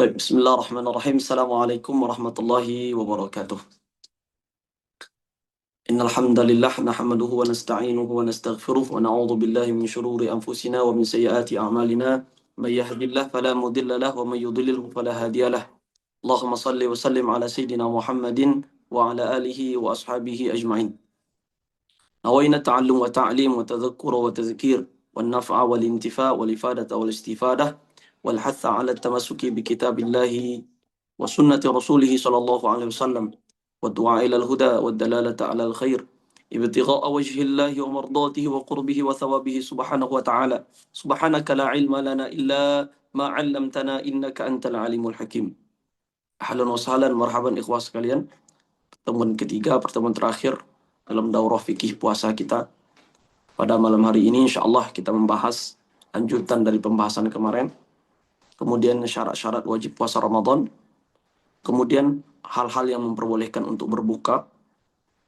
طيب بسم الله الرحمن الرحيم. السلام عليكم ورحمة الله وبركاته. إن الحمد لله نحمده ونستعينه ونستغفره ونعوذ بالله من شرور أنفسنا ومن سيئات أعمالنا. من يهد الله فلا مضل له ومن يضلله فلا هادي له. اللهم صل وسلم على سيدنا محمد وعلى آله وأصحابه أجمعين. نوينا التعلم وتعليم وتذكر وتذكير والنفع والانتفاع والإفادة والاستفادة والحث على التمسك بكتاب الله وسنة رسوله صلى الله عليه وسلم والدعاء إلى الهدى والدلالة على الخير ابتغاء وجه الله ومرضاته وقربه وثوابه سبحانه وتعالى. سبحانك لا علم لنا إلا ما علمتنا إنك أنت العليم الحكيم. Ahlan wa sahlan, marhaban ikhwah sekalian. Pertemuan ketiga, pertemuan terakhir dalam daurah fikih puasa kita. Pada malam hari ini insyaallah kita membahas lanjutan dari pembahasan kemarin. Kemudian syarat-syarat wajib puasa Ramadan. Kemudian hal-hal yang memperbolehkan untuk berbuka.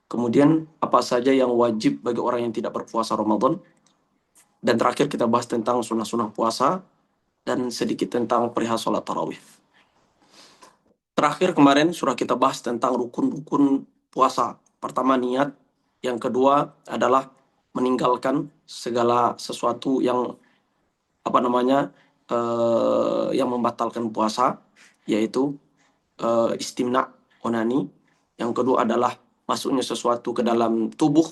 Kemudian apa saja yang wajib bagi orang yang tidak berpuasa Ramadan. Dan terakhir kita bahas tentang sunnah-sunnah puasa dan sedikit tentang perihal sholat tarawih. Terakhir kemarin surah kita bahas tentang rukun-rukun puasa. Pertama niat, yang kedua adalah meninggalkan segala sesuatu yang yang membatalkan puasa, yaitu istimna, onani. Yang kedua adalah masuknya sesuatu ke dalam tubuh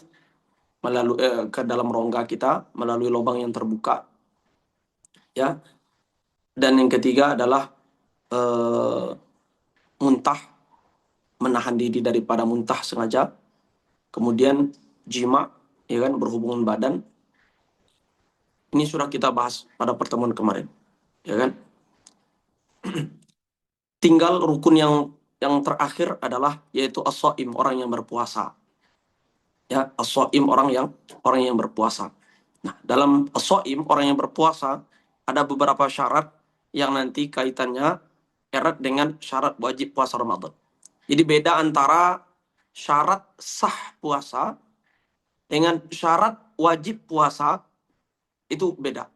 melalui ke dalam rongga kita melalui lubang yang terbuka, ya. Dan yang ketiga adalah muntah, menahan diri daripada muntah sengaja. Kemudian jima, ya kan, berhubungan badan. Ini sudah kita bahas pada pertemuan kemarin, ya kan. Tinggal rukun yang terakhir adalah yaitu as-shaim, orang yang berpuasa. Ya, as-shaim orang yang berpuasa. Nah, dalam as-shaim orang yang berpuasa ada beberapa syarat yang nanti kaitannya erat dengan syarat wajib puasa Ramadan. Jadi beda antara syarat sah puasa dengan syarat wajib puasa, itu beda.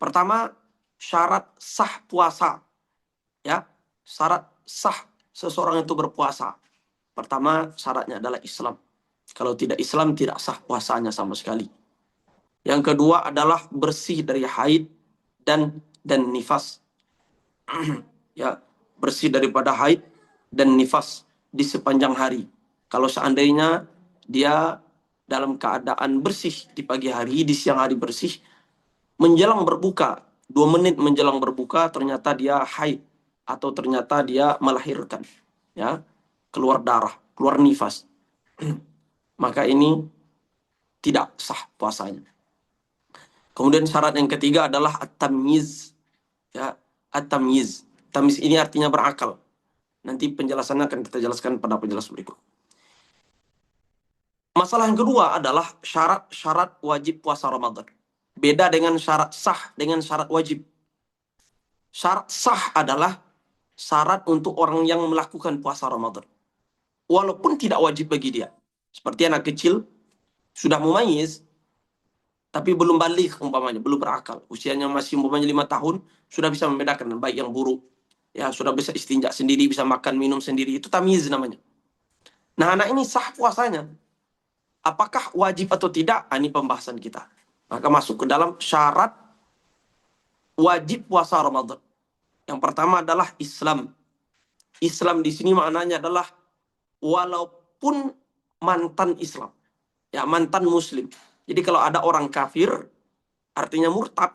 Pertama, syarat sah puasa, ya. Syarat sah seseorang itu berpuasa. Pertama, syaratnya adalah Islam. Kalau tidak Islam, tidak sah puasanya sama sekali. Yang kedua adalah bersih dari haid dan nifas. Ya, bersih daripada haid dan nifas di sepanjang hari. Kalau seandainya dia dalam keadaan bersih di pagi hari, di siang hari bersih, menjelang berbuka, 2 menit menjelang berbuka ternyata dia haid atau ternyata dia melahirkan, ya, keluar darah, keluar nifas, maka ini tidak sah puasanya. Kemudian syarat yang ketiga adalah at-tamyiz, ya, at-tamyiz. Tamyiz ini artinya berakal. Nanti penjelasannya akan kita jelaskan pada penjelasan berikut. Masalah yang kedua adalah syarat-syarat wajib puasa Ramadan. Beda dengan syarat sah dengan syarat wajib. Syarat sah adalah syarat untuk orang yang melakukan puasa Ramadan, walaupun tidak wajib bagi dia. Seperti anak kecil sudah mumayyiz tapi belum balik, umpamanya belum berakal, usianya masih umpamanya 5 tahun, sudah bisa membedakan baik yang buruk, ya, sudah bisa istinja sendiri, bisa makan minum sendiri, itu tamyiz namanya. Nah, anak ini sah puasanya. Apakah wajib atau tidak? Ini pembahasan kita. Maka masuk ke dalam syarat wajib puasa Ramadan. Yang pertama adalah Islam. Islam di sini maknanya adalah walaupun mantan Islam, ya, mantan Muslim. Jadi kalau ada orang kafir, artinya murtad,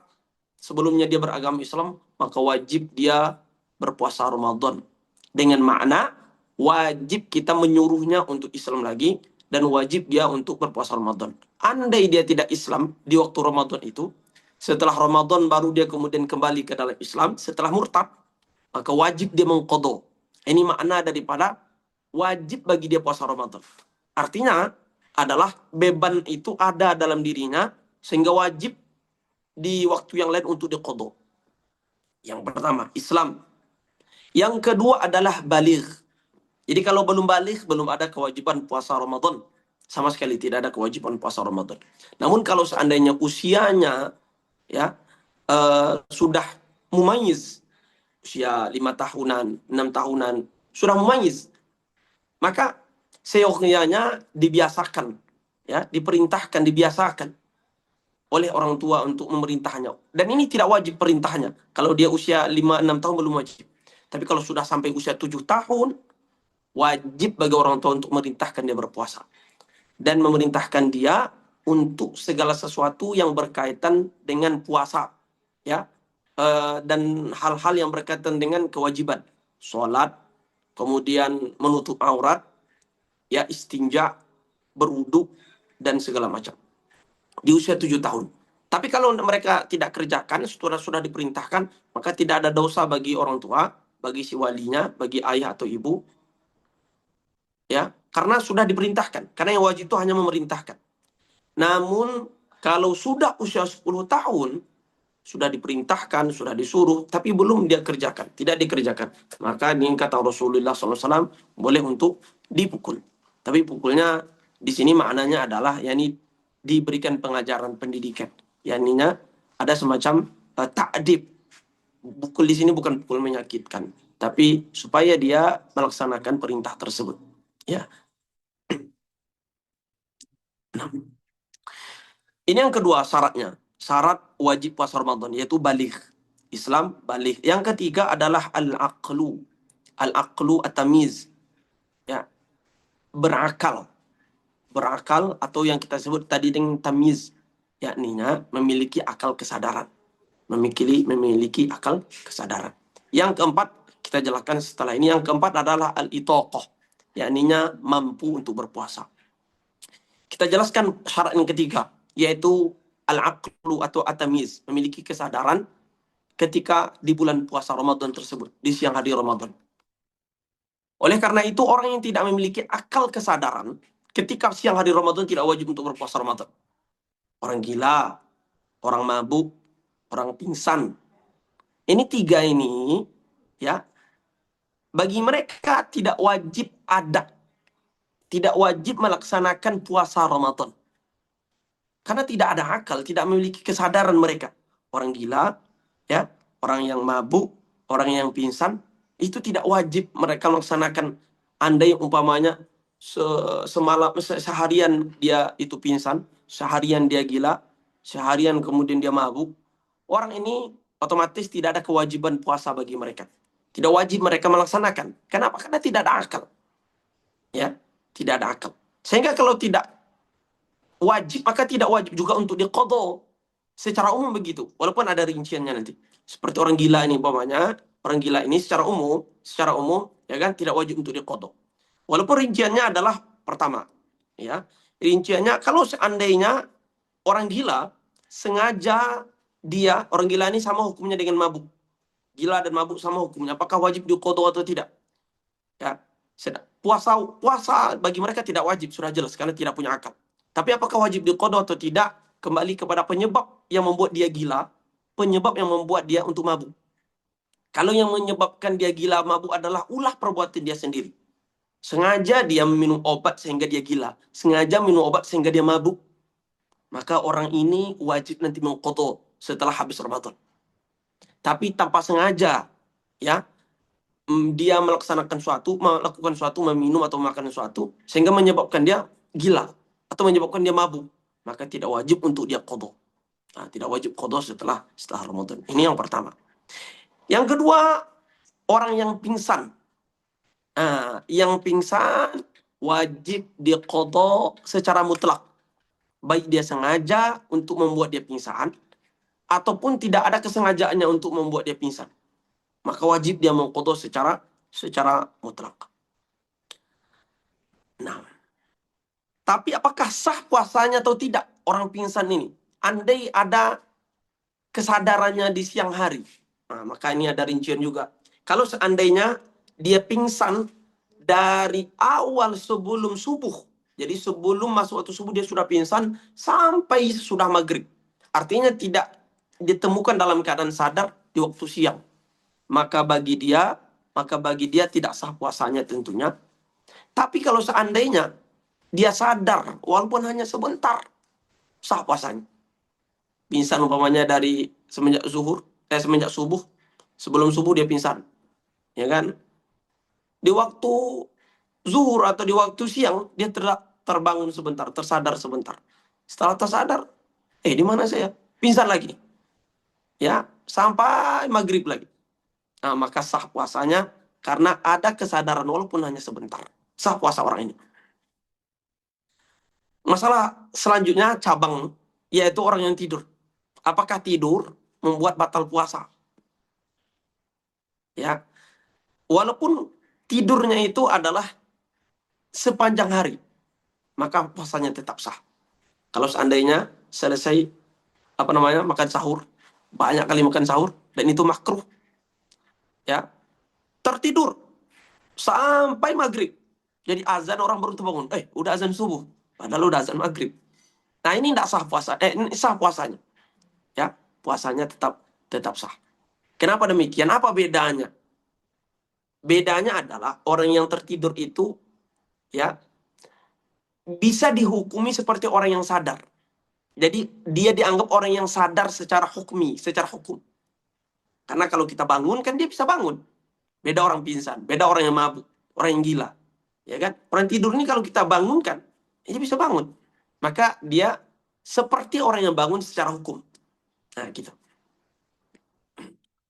sebelumnya dia beragama Islam, maka wajib dia berpuasa Ramadan. Dengan makna wajib kita menyuruhnya untuk Islam lagi, dan wajib dia untuk berpuasa Ramadan. Andai dia tidak Islam di waktu Ramadan itu, setelah Ramadan baru dia kemudian kembali ke dalam Islam, setelah murtad, maka wajib dia mengqadha. Ini makna daripada wajib bagi dia puasa Ramadan. Artinya adalah beban itu ada dalam dirinya sehingga wajib di waktu yang lain untuk diqadha. Yang pertama, Islam. Yang kedua adalah baligh. Jadi kalau belum baligh, belum ada kewajiban puasa Ramadan. Sama sekali tidak ada kewajiban puasa Ramadan. Namun kalau seandainya usianya, ya, sudah mumayyiz, usia 5 tahunan, 6 tahunan, sudah mumayyiz, maka seyogyanya dibiasakan, ya, diperintahkan, dibiasakan oleh orang tua untuk memerintahnya. Dan ini tidak wajib perintahnya. Kalau dia usia 5-6 tahun belum wajib. Tapi kalau sudah sampai usia 7 tahun, wajib bagi orang tua untuk memerintahkan dia berpuasa. Dan memerintahkan dia untuk segala sesuatu yang berkaitan dengan puasa, ya, dan hal-hal yang berkaitan dengan kewajiban, sholat, kemudian menutup aurat, ya, istinja, berwudu, dan segala macam di usia 7 tahun. Tapi kalau mereka tidak kerjakan, sudah diperintahkan, maka tidak ada dosa bagi orang tua, bagi si walinya, bagi ayah atau ibu, ya, karena sudah diperintahkan. Karena yang wajib itu hanya memerintahkan. Namun kalau sudah usia 10 tahun, sudah diperintahkan, sudah disuruh, tapi belum dia kerjakan, tidak dikerjakan, maka ini kata Rasulullah SAW, boleh untuk dipukul. Tapi pukulnya di sini maknanya adalah, yakni diberikan pengajaran pendidikan, yakninya ada semacam ta'dib. Pukul di sini bukan pukul menyakitkan, tapi supaya dia melaksanakan perintah tersebut, ya. Nah, ini yang kedua syaratnya, syarat wajib puasa Ramadan, yaitu baligh. Islam baligh. Yang ketiga adalah al-aqlu. Al-aqlu at-tamiz. Ya, berakal. Berakal atau yang kita sebut tadi dengan tamiz, yakninya memiliki akal kesadaran. Memiliki akal kesadaran. Yang keempat, kita jelaskan setelah ini, yang keempat adalah al-itaqah, yakninya mampu untuk berpuasa. Kita jelaskan syarat yang ketiga, yaitu al-aqlu atau at-tamiz, memiliki kesadaran ketika di bulan puasa Ramadan tersebut, di siang hari Ramadan. Oleh karena itu, orang yang tidak memiliki akal kesadaran ketika siang hari Ramadan tidak wajib untuk berpuasa Ramadan. Orang gila, orang mabuk, orang pingsan. Ini tiga ini, ya, bagi mereka tidak wajib ada, tidak wajib melaksanakan puasa Ramadan. Karena tidak ada akal, tidak memiliki kesadaran mereka. Orang gila, ya, orang yang mabuk, orang yang pingsan, itu tidak wajib mereka melaksanakan. Andai umpamanya seharian dia itu pingsan, seharian dia gila, seharian kemudian dia mabuk, orang ini otomatis tidak ada kewajiban puasa bagi mereka. Tidak wajib mereka melaksanakan. Kenapa? Karena tidak ada akal. Ya, tidak ada akal. Sehingga kalau tidak wajib, maka tidak wajib juga untuk diqadha. Secara umum begitu, walaupun ada rinciannya nanti. Seperti orang gila ini umpamanya, orang gila ini secara umum ya kan, tidak wajib untuk diqadha. Walaupun rinciannya adalah pertama, ya. Rinciannya kalau seandainya orang gila sengaja, dia orang gila ini sama hukumnya dengan mabuk. Gila dan mabuk sama hukumnya, apakah wajib diqadha atau tidak? Ya. Puasa bagi mereka tidak wajib, sudah jelas karena tidak punya akal. Tapi apakah wajib diqadha atau tidak? Kembali kepada penyebab yang membuat dia gila, penyebab yang membuat dia untuk mabuk. Kalau yang menyebabkan dia gila mabuk adalah ulah perbuatan dia sendiri. Sengaja dia minum obat sehingga dia gila, sengaja minum obat sehingga dia mabuk, maka orang ini wajib nanti mengqadha setelah habis Ramadan. Tapi tanpa sengaja, ya, dia melakukan suatu, meminum atau makan suatu, sehingga menyebabkan dia gila atau menyebabkan dia mabuk, maka tidak wajib untuk dia qadha. Nah, tidak wajib qadha setelah Ramadan. Ini yang pertama. Yang kedua, orang yang pingsan. Nah, yang pingsan wajib diqadha secara mutlak. Baik dia sengaja untuk membuat dia pingsan, ataupun tidak ada kesengajaannya untuk membuat dia pingsan, maka wajib dia mengqadha secara mutlak. Nah, tapi apakah sah puasanya atau tidak orang pingsan ini? Andai ada kesadarannya di siang hari. Nah, maka ini ada rincian juga. Kalau seandainya dia pingsan dari awal sebelum subuh, jadi sebelum masuk waktu subuh dia sudah pingsan sampai sudah maghrib, artinya tidak ditemukan dalam keadaan sadar di waktu siang, maka bagi dia tidak sah puasanya tentunya. Tapi kalau seandainya dia sadar walaupun hanya sebentar, sah puasanya. Pingsan umpamanya dari semenjak subuh Sebelum subuh dia pingsan, ya kan? Di waktu zuhur atau di waktu siang dia terbangun sebentar, tersadar sebentar. Setelah tersadar, di mana saya? Pingsan lagi, ya, sampai maghrib lagi. Nah, maka sah puasanya karena ada kesadaran walaupun hanya sebentar. Sah puasa orang ini. Masalah selanjutnya cabang, yaitu orang yang tidur. Apakah tidur membuat batal puasa? Ya, walaupun tidurnya itu adalah sepanjang hari, maka puasanya tetap sah. Kalau seandainya selesai makan sahur, banyak kali makan sahur dan itu makruh, ya, tertidur sampai maghrib. Jadi azan orang baru terbangun, udah azan subuh, padahal udah azan maghrib. Nah ini tidak sah puasa, ini sah puasanya, ya, puasanya tetap sah. Kenapa demikian? Apa bedanya? Bedanya adalah orang yang tertidur itu, ya, bisa dihukumi seperti orang yang sadar. Jadi dia dianggap orang yang sadar secara hukum. Karena kalau kita bangun kan dia bisa bangun. Beda orang pingsan, beda orang yang mabuk, orang yang gila. Ya kan? Orang tidur ini kalau kita bangunkan, dia bisa bangun. Maka dia seperti orang yang bangun secara hukum. Nah, gitu.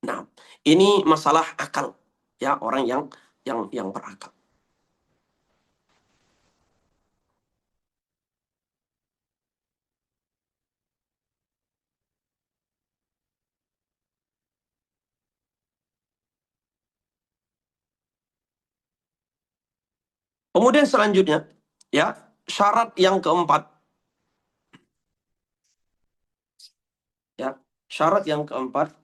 Nah, ini masalah akal, ya, orang yang berakal. Kemudian selanjutnya, ya, syarat yang keempat, ya, syarat yang keempat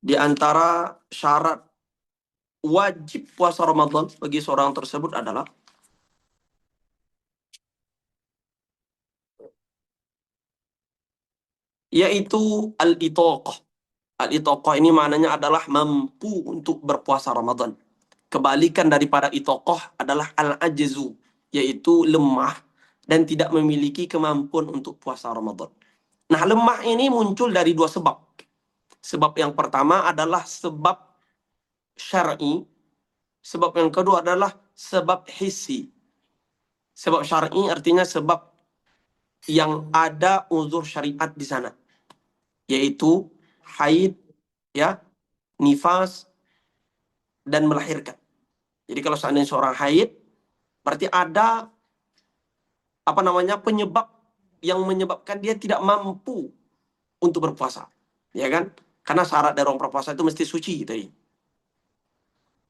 di antara syarat wajib puasa Ramadan bagi seorang tersebut adalah yaitu al-itaqah. Al-itaqah ini maknanya adalah mampu untuk berpuasa Ramadan. Kebalikan daripada itaqah adalah al-ajzu, yaitu lemah dan tidak memiliki kemampuan untuk puasa Ramadan. Nah, lemah ini muncul dari dua sebab. Sebab yang pertama adalah sebab syar'i, sebab yang kedua adalah sebab hissi. Sebab syar'i artinya sebab yang ada uzur syariat di sana, yaitu haid, ya, nifas, dan melahirkan. Jadi kalau seandainya seorang haid, berarti ada penyebab yang menyebabkan dia tidak mampu untuk berpuasa, ya kan? Karena syarat dari orang berpuasa itu mesti suci gitu ya.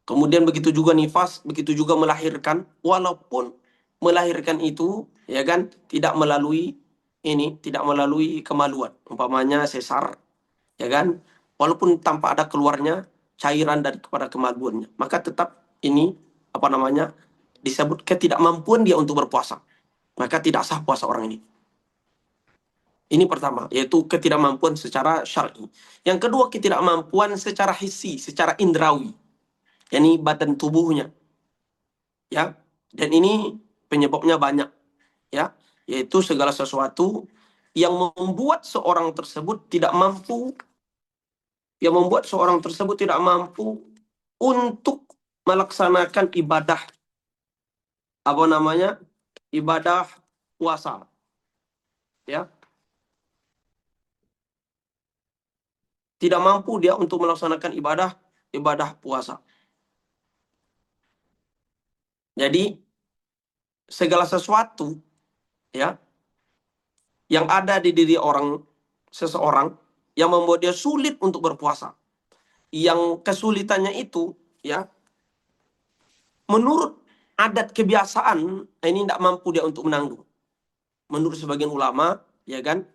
Kemudian begitu juga nifas, begitu juga melahirkan, walaupun melahirkan itu, ya kan, tidak melalui kemaluan, umpamanya sesar, ya kan, walaupun tanpa ada keluarnya cairan dari kepada kemaluannya, maka tetap ini disebut ketidakmampuan dia untuk berpuasa, maka tidak sah puasa orang ini. Ini pertama, yaitu ketidakmampuan secara syar'i. Yang kedua, ketidakmampuan secara hissi, secara indrawi, yakni badan tubuhnya, ya. Dan ini penyebabnya banyak, ya, yaitu segala sesuatu yang membuat seorang tersebut tidak mampu, untuk melaksanakan apa namanya ibadah puasa, ya, tidak mampu dia untuk melaksanakan ibadah puasa. Jadi segala sesuatu, ya, yang ada di diri seseorang yang membuat dia sulit untuk berpuasa, yang kesulitannya itu, ya, menurut adat kebiasaan ini tidak mampu dia untuk menanggung. Menurut sebagian ulama, ya kan,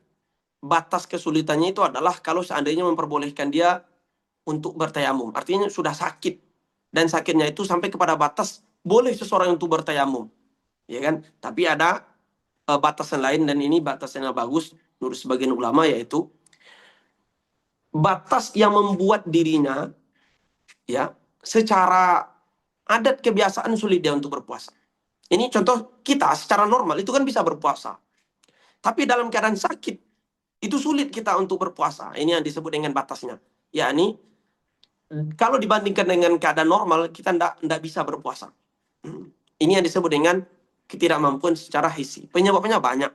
batas kesulitannya itu adalah kalau seandainya memperbolehkan dia untuk bertayamum. Artinya sudah sakit dan sakitnya itu sampai kepada batas boleh seseorang untuk bertayamum, ya kan? Tapi ada batasan lain, dan ini batasan yang bagus menurut sebagian ulama, yaitu batas yang membuat dirinya, ya, secara adat kebiasaan sulit dia untuk berpuasa. Ini contoh, kita secara normal itu kan bisa berpuasa, tapi dalam keadaan sakit itu sulit kita untuk berpuasa. Ini yang disebut dengan batasnya. Yakni kalau dibandingkan dengan keadaan normal, kita ndak bisa berpuasa. Ini yang disebut dengan ketidakmampuan secara hissi. Penyebabnya banyak.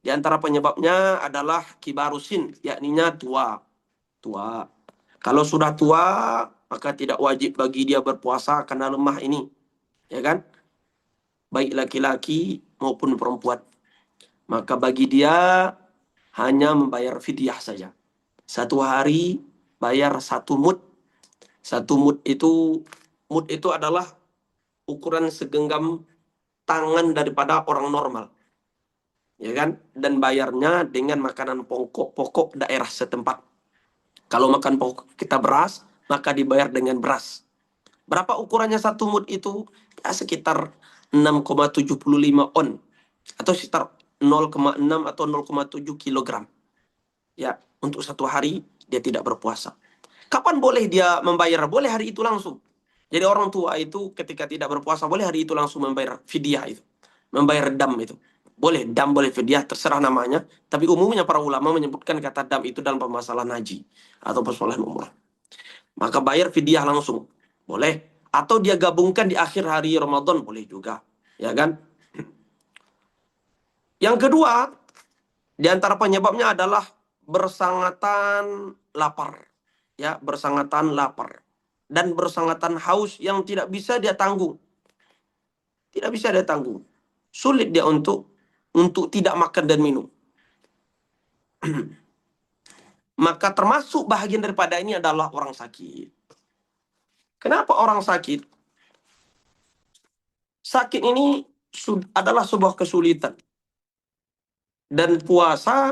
Di antara penyebabnya adalah kibarusin, yakninya tua. Tua. Kalau sudah tua, maka tidak wajib bagi dia berpuasa karena lemah ini. Ya kan? Baik laki-laki maupun perempuan. Maka bagi dia hanya membayar fidyah saja. Satu hari bayar 1 mud. 1 mud itu adalah ukuran segenggam tangan daripada orang normal. Ya kan? Dan bayarnya dengan makanan pokok daerah setempat. Kalau makan pokok kita beras, maka dibayar dengan beras. Berapa ukurannya 1 mud itu? Ya, sekitar 6,75 on. Atau sekitar 0,6 atau 0,7 kilogram. Ya, untuk 1 hari dia tidak berpuasa. Kapan boleh dia membayar? Boleh hari itu langsung. Jadi orang tua itu ketika tidak berpuasa, boleh hari itu langsung membayar fidyah itu. Membayar dam itu. Boleh, dam boleh fidyah, terserah namanya. Tapi umumnya para ulama menyebutkan kata dam itu dalam permasalahan haji. Atau permasalahan umrah. Maka bayar fidyah langsung. Boleh. Atau dia gabungkan di akhir hari Ramadan, boleh juga. Ya kan? Yang kedua, di antara penyebabnya adalah bersangatan lapar. Ya, bersangatan lapar. Dan bersangatan haus yang tidak bisa dia tanggung. Tidak bisa dia tanggung. Sulit dia untuk tidak makan dan minum. Maka termasuk bahagian daripada ini adalah orang sakit. Kenapa orang sakit? Sakit ini adalah sebuah kesulitan. Dan puasa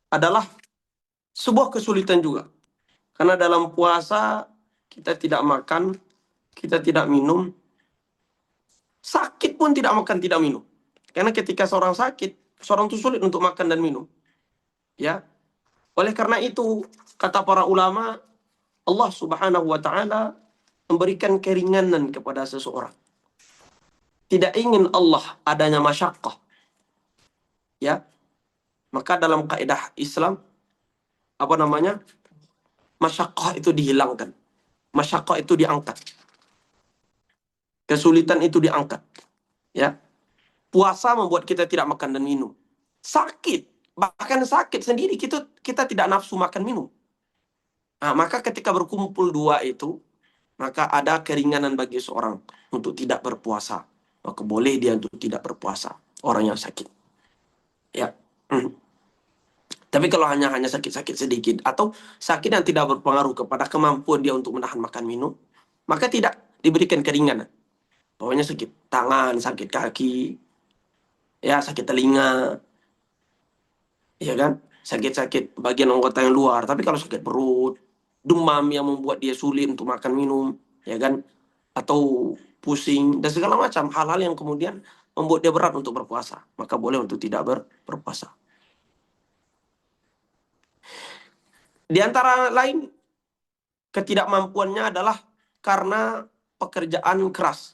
adalah sebuah kesulitan juga. Karena dalam puasa kita tidak makan, kita tidak minum. Sakit pun tidak makan, tidak minum. Karena ketika seorang sakit, seorang itu sulit untuk makan dan minum. Ya. Oleh karena itu, kata para ulama, Allah Subhanahu wa taala memberikan keringanan kepada seseorang. Tidak ingin Allah adanya masyaqqah. Ya. Maka dalam kaidah Islam apa namanya? Masyaqqah itu dihilangkan. Masyaqqah itu diangkat. Kesulitan itu diangkat. Ya. Puasa membuat kita tidak makan dan minum. Sakit, bahkan sakit sendiri kita tidak nafsu makan minum. Nah, maka ketika berkumpul dua itu, maka ada keringanan bagi seorang untuk tidak berpuasa. Maka boleh dia untuk tidak berpuasa, orang yang sakit. Ya. Tapi kalau hanya sakit-sakit sedikit atau sakit yang tidak berpengaruh kepada kemampuan dia untuk menahan makan minum, maka tidak diberikan keringanan. Pokoknya sakit tangan, sakit kaki, ya sakit telinga, ya kan? Sakit-sakit bagian anggota yang luar. Tapi kalau sakit perut, demam yang membuat dia sulit untuk makan minum, ya kan? Atau pusing dan segala macam hal-hal yang kemudian membuat dia berat untuk berpuasa, maka boleh untuk tidak berpuasa. Di antara lain ketidakmampuannya adalah karena pekerjaan keras.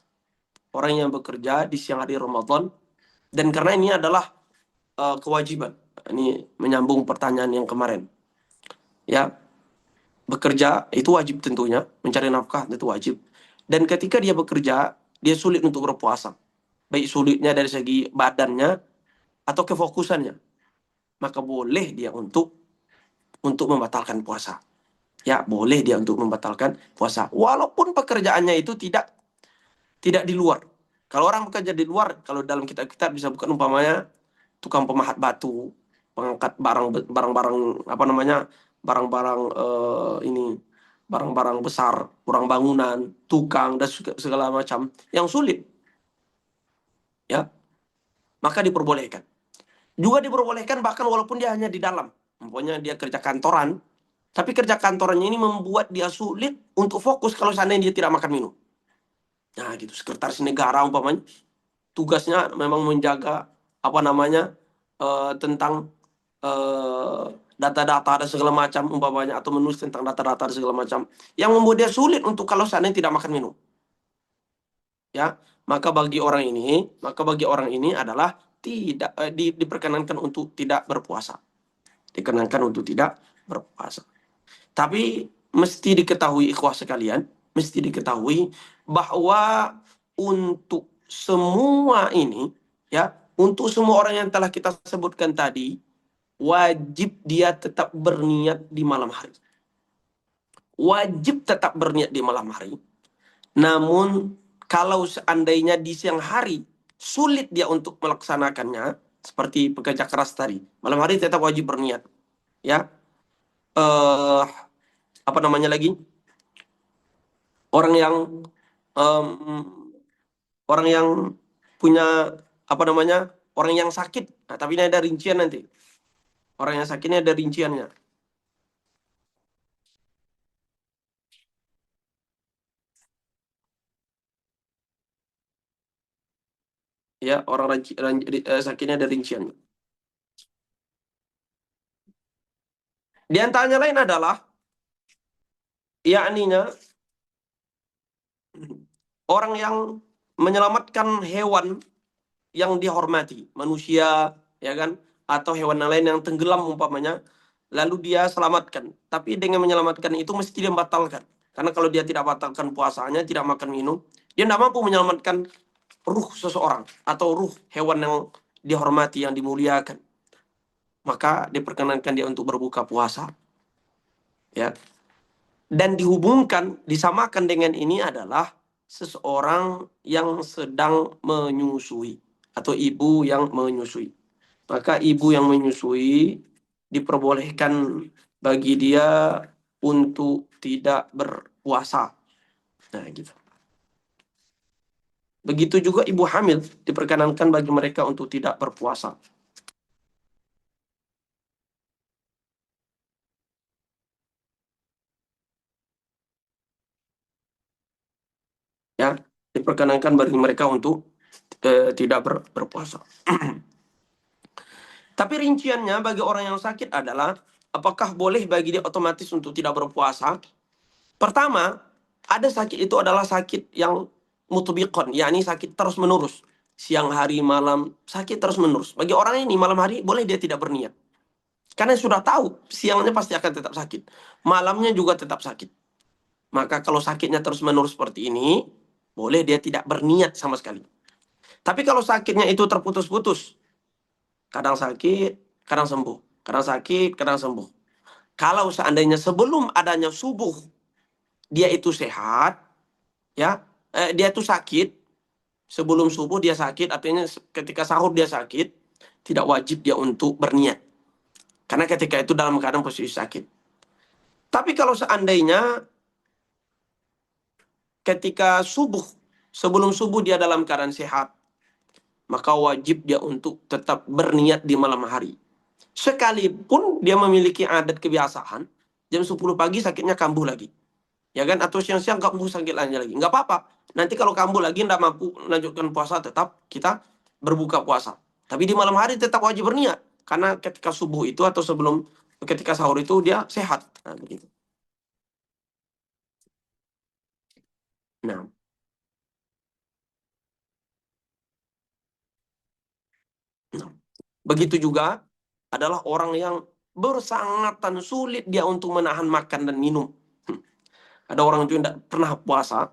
Orang yang bekerja di siang hari Ramadan, dan karena ini adalah kewajiban. Ini menyambung pertanyaan yang kemarin. Ya, bekerja itu wajib tentunya, mencari nafkah itu wajib. Dan ketika dia bekerja, dia sulit untuk berpuasa. Baik sulitnya dari segi badannya atau kefokusannya. Maka boleh dia untuk membatalkan puasa. Ya, boleh dia untuk membatalkan puasa. Walaupun pekerjaannya itu tidak di luar. Kalau orang bekerja di luar, kalau dalam kitab-kitab bisa bukan umpamanya tukang pemahat batu, pengangkat barang-barang apa namanya? Barang-barang barang-barang besar, kurang bangunan, tukang dan segala macam yang sulit. Ya, maka diperbolehkan. Juga diperbolehkan bahkan walaupun dia hanya di dalam. Pokoknya dia kerja kantoran, tapi kerja kantorannya ini membuat dia sulit untuk fokus kalau seandainya dia tidak makan minum. Nah, gitu. Sekretaris negara umpamanya tugasnya memang menjaga apa namanya tentang data-data dan segala macam umpamanya, atau menulis tentang data-data dan segala macam yang membuat dia sulit untuk kalau seandainya tidak makan minum. Ya, maka bagi orang ini adalah tidak diperkenankan untuk tidak berpuasa. Dikenankan untuk tidak berpuasa. Tapi mesti diketahui ikhwah sekalian, mesti diketahui bahwa untuk semua ini, ya, untuk semua orang yang telah kita sebutkan tadi, wajib dia tetap berniat di malam hari. Wajib tetap berniat di malam hari. Namun kalau seandainya di siang hari sulit dia untuk melaksanakannya, seperti pekerja keras tadi, malam hari tetap wajib berniat. Ya, apa namanya lagi? Orang yang em, orang yang punya apa namanya? Orang yang sakit. Nah, tapi ini ada rincian nanti. Orang yang sakitnya ada rinciannya. Ya, orang sakitnya ada rinciannya. Di antaranya lain adalah yakninya orang yang menyelamatkan hewan yang dihormati, manusia, ya kan, atau hewan lain yang tenggelam umpamanya, lalu dia selamatkan. Tapi dengan menyelamatkan itu mesti dia batalkan. Karena kalau dia tidak batalkan puasanya, tidak makan minum, dia tidak mampu menyelamatkan ruh seseorang atau ruh hewan yang dihormati, yang dimuliakan. Maka diperkenankan dia untuk berbuka puasa. Ya. Dan dihubungkan, disamakan dengan ini adalah seseorang yang sedang menyusui atau ibu yang menyusui. Maka ibu yang menyusui diperbolehkan bagi dia untuk tidak berpuasa. Nah, gitu. Begitu juga ibu hamil diperkenankan bagi mereka untuk tidak berpuasa. Ya, diperkenankan bagi mereka untuk tidak berpuasa. Tapi rinciannya bagi orang yang sakit adalah apakah boleh bagi dia otomatis untuk tidak berpuasa? Pertama, ada sakit itu adalah sakit yang mutubikon, yakni sakit terus-menerus. Siang hari, malam, sakit terus-menerus. Bagi orang ini, malam hari boleh dia tidak berniat. Karena sudah tahu, siangnya pasti akan tetap sakit. Malamnya juga tetap sakit. Maka kalau sakitnya terus-menerus seperti ini, boleh dia tidak berniat sama sekali. Tapi kalau sakitnya itu terputus-putus, kadang sakit, kadang sembuh. Kadang sakit, kadang sembuh. Kalau seandainya sebelum adanya subuh, dia itu sehat, ya, dia itu sakit, sebelum subuh dia sakit, artinya ketika sahur dia sakit, tidak wajib dia untuk berniat. Karena ketika itu dalam keadaan posisi sakit. Tapi kalau seandainya ketika subuh, sebelum subuh dia dalam keadaan sehat, maka wajib dia untuk tetap berniat di malam hari. Sekalipun dia memiliki adat kebiasaan, jam 10 pagi sakitnya kambuh lagi. Ya kan? Atau siang-siang kambuh sakit lagi. Nggak apa-apa. Nanti kalau kambuh lagi nggak mampu melanjutkan puasa, tetap kita berbuka puasa. Tapi di malam hari tetap wajib berniat. Karena ketika subuh itu atau sebelum ketika sahur itu dia sehat. Nah, begitu. Nah, nah. Begitu juga adalah orang yang bersangatan sulit dia untuk menahan makan dan minum. Hmm. Ada orang itu yang tidak pernah puasa,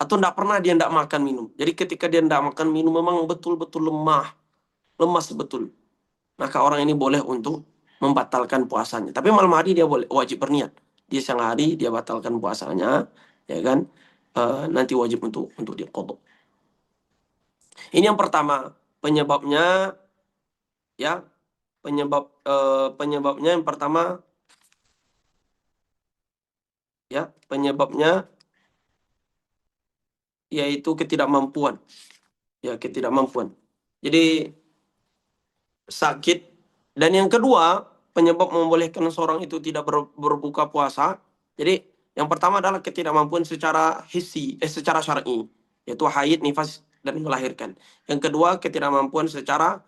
atau tidak pernah dia tidak makan minum. Jadi ketika dia tidak makan minum memang betul-betul lemah, lemas betul. Maka orang ini boleh untuk membatalkan puasanya. Tapi malam hari dia boleh wajib berniat. Di siang hari dia batalkan puasanya, ya kan? Nanti wajib untuk diqadha. Ini yang pertama, penyebabnya, ya, penyebabnya yang pertama, ya, penyebabnya yaitu ketidakmampuan, ya, ketidakmampuan. Jadi sakit. Dan yang kedua, penyebab membolehkan seorang itu tidak berbuka puasa. Jadi yang pertama adalah ketidakmampuan secara hissi, secara syar'i, yaitu haid, nifas, dan melahirkan. Yang kedua, ketidakmampuan secara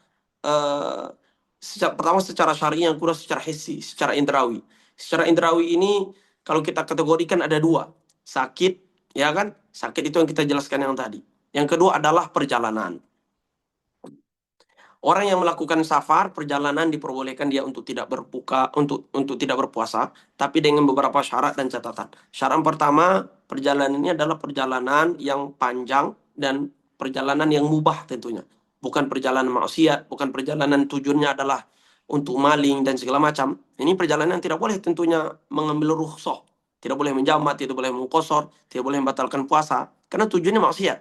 pertama secara syar'i, yang kedua secara hissi, secara indrawi. Secara indrawi ini kalau kita kategorikan ada dua, sakit, ya kan? Sakit itu yang kita jelaskan yang tadi. Yang kedua adalah perjalanan. Orang yang melakukan safar, perjalanan diperbolehkan dia untuk tidak berbuka, untuk tidak berpuasa, tapi dengan beberapa syarat dan catatan. Syarat pertama, perjalanan ini adalah perjalanan yang panjang dan perjalanan yang mubah tentunya. Bukan perjalanan maksiat, bukan perjalanan tujuannya adalah untuk maling dan segala macam. Ini perjalanan tidak boleh tentunya mengambil rukhsah. Tidak boleh menjamak, tidak boleh mengqashar, tidak boleh membatalkan puasa. Karena tujuannya maksiat.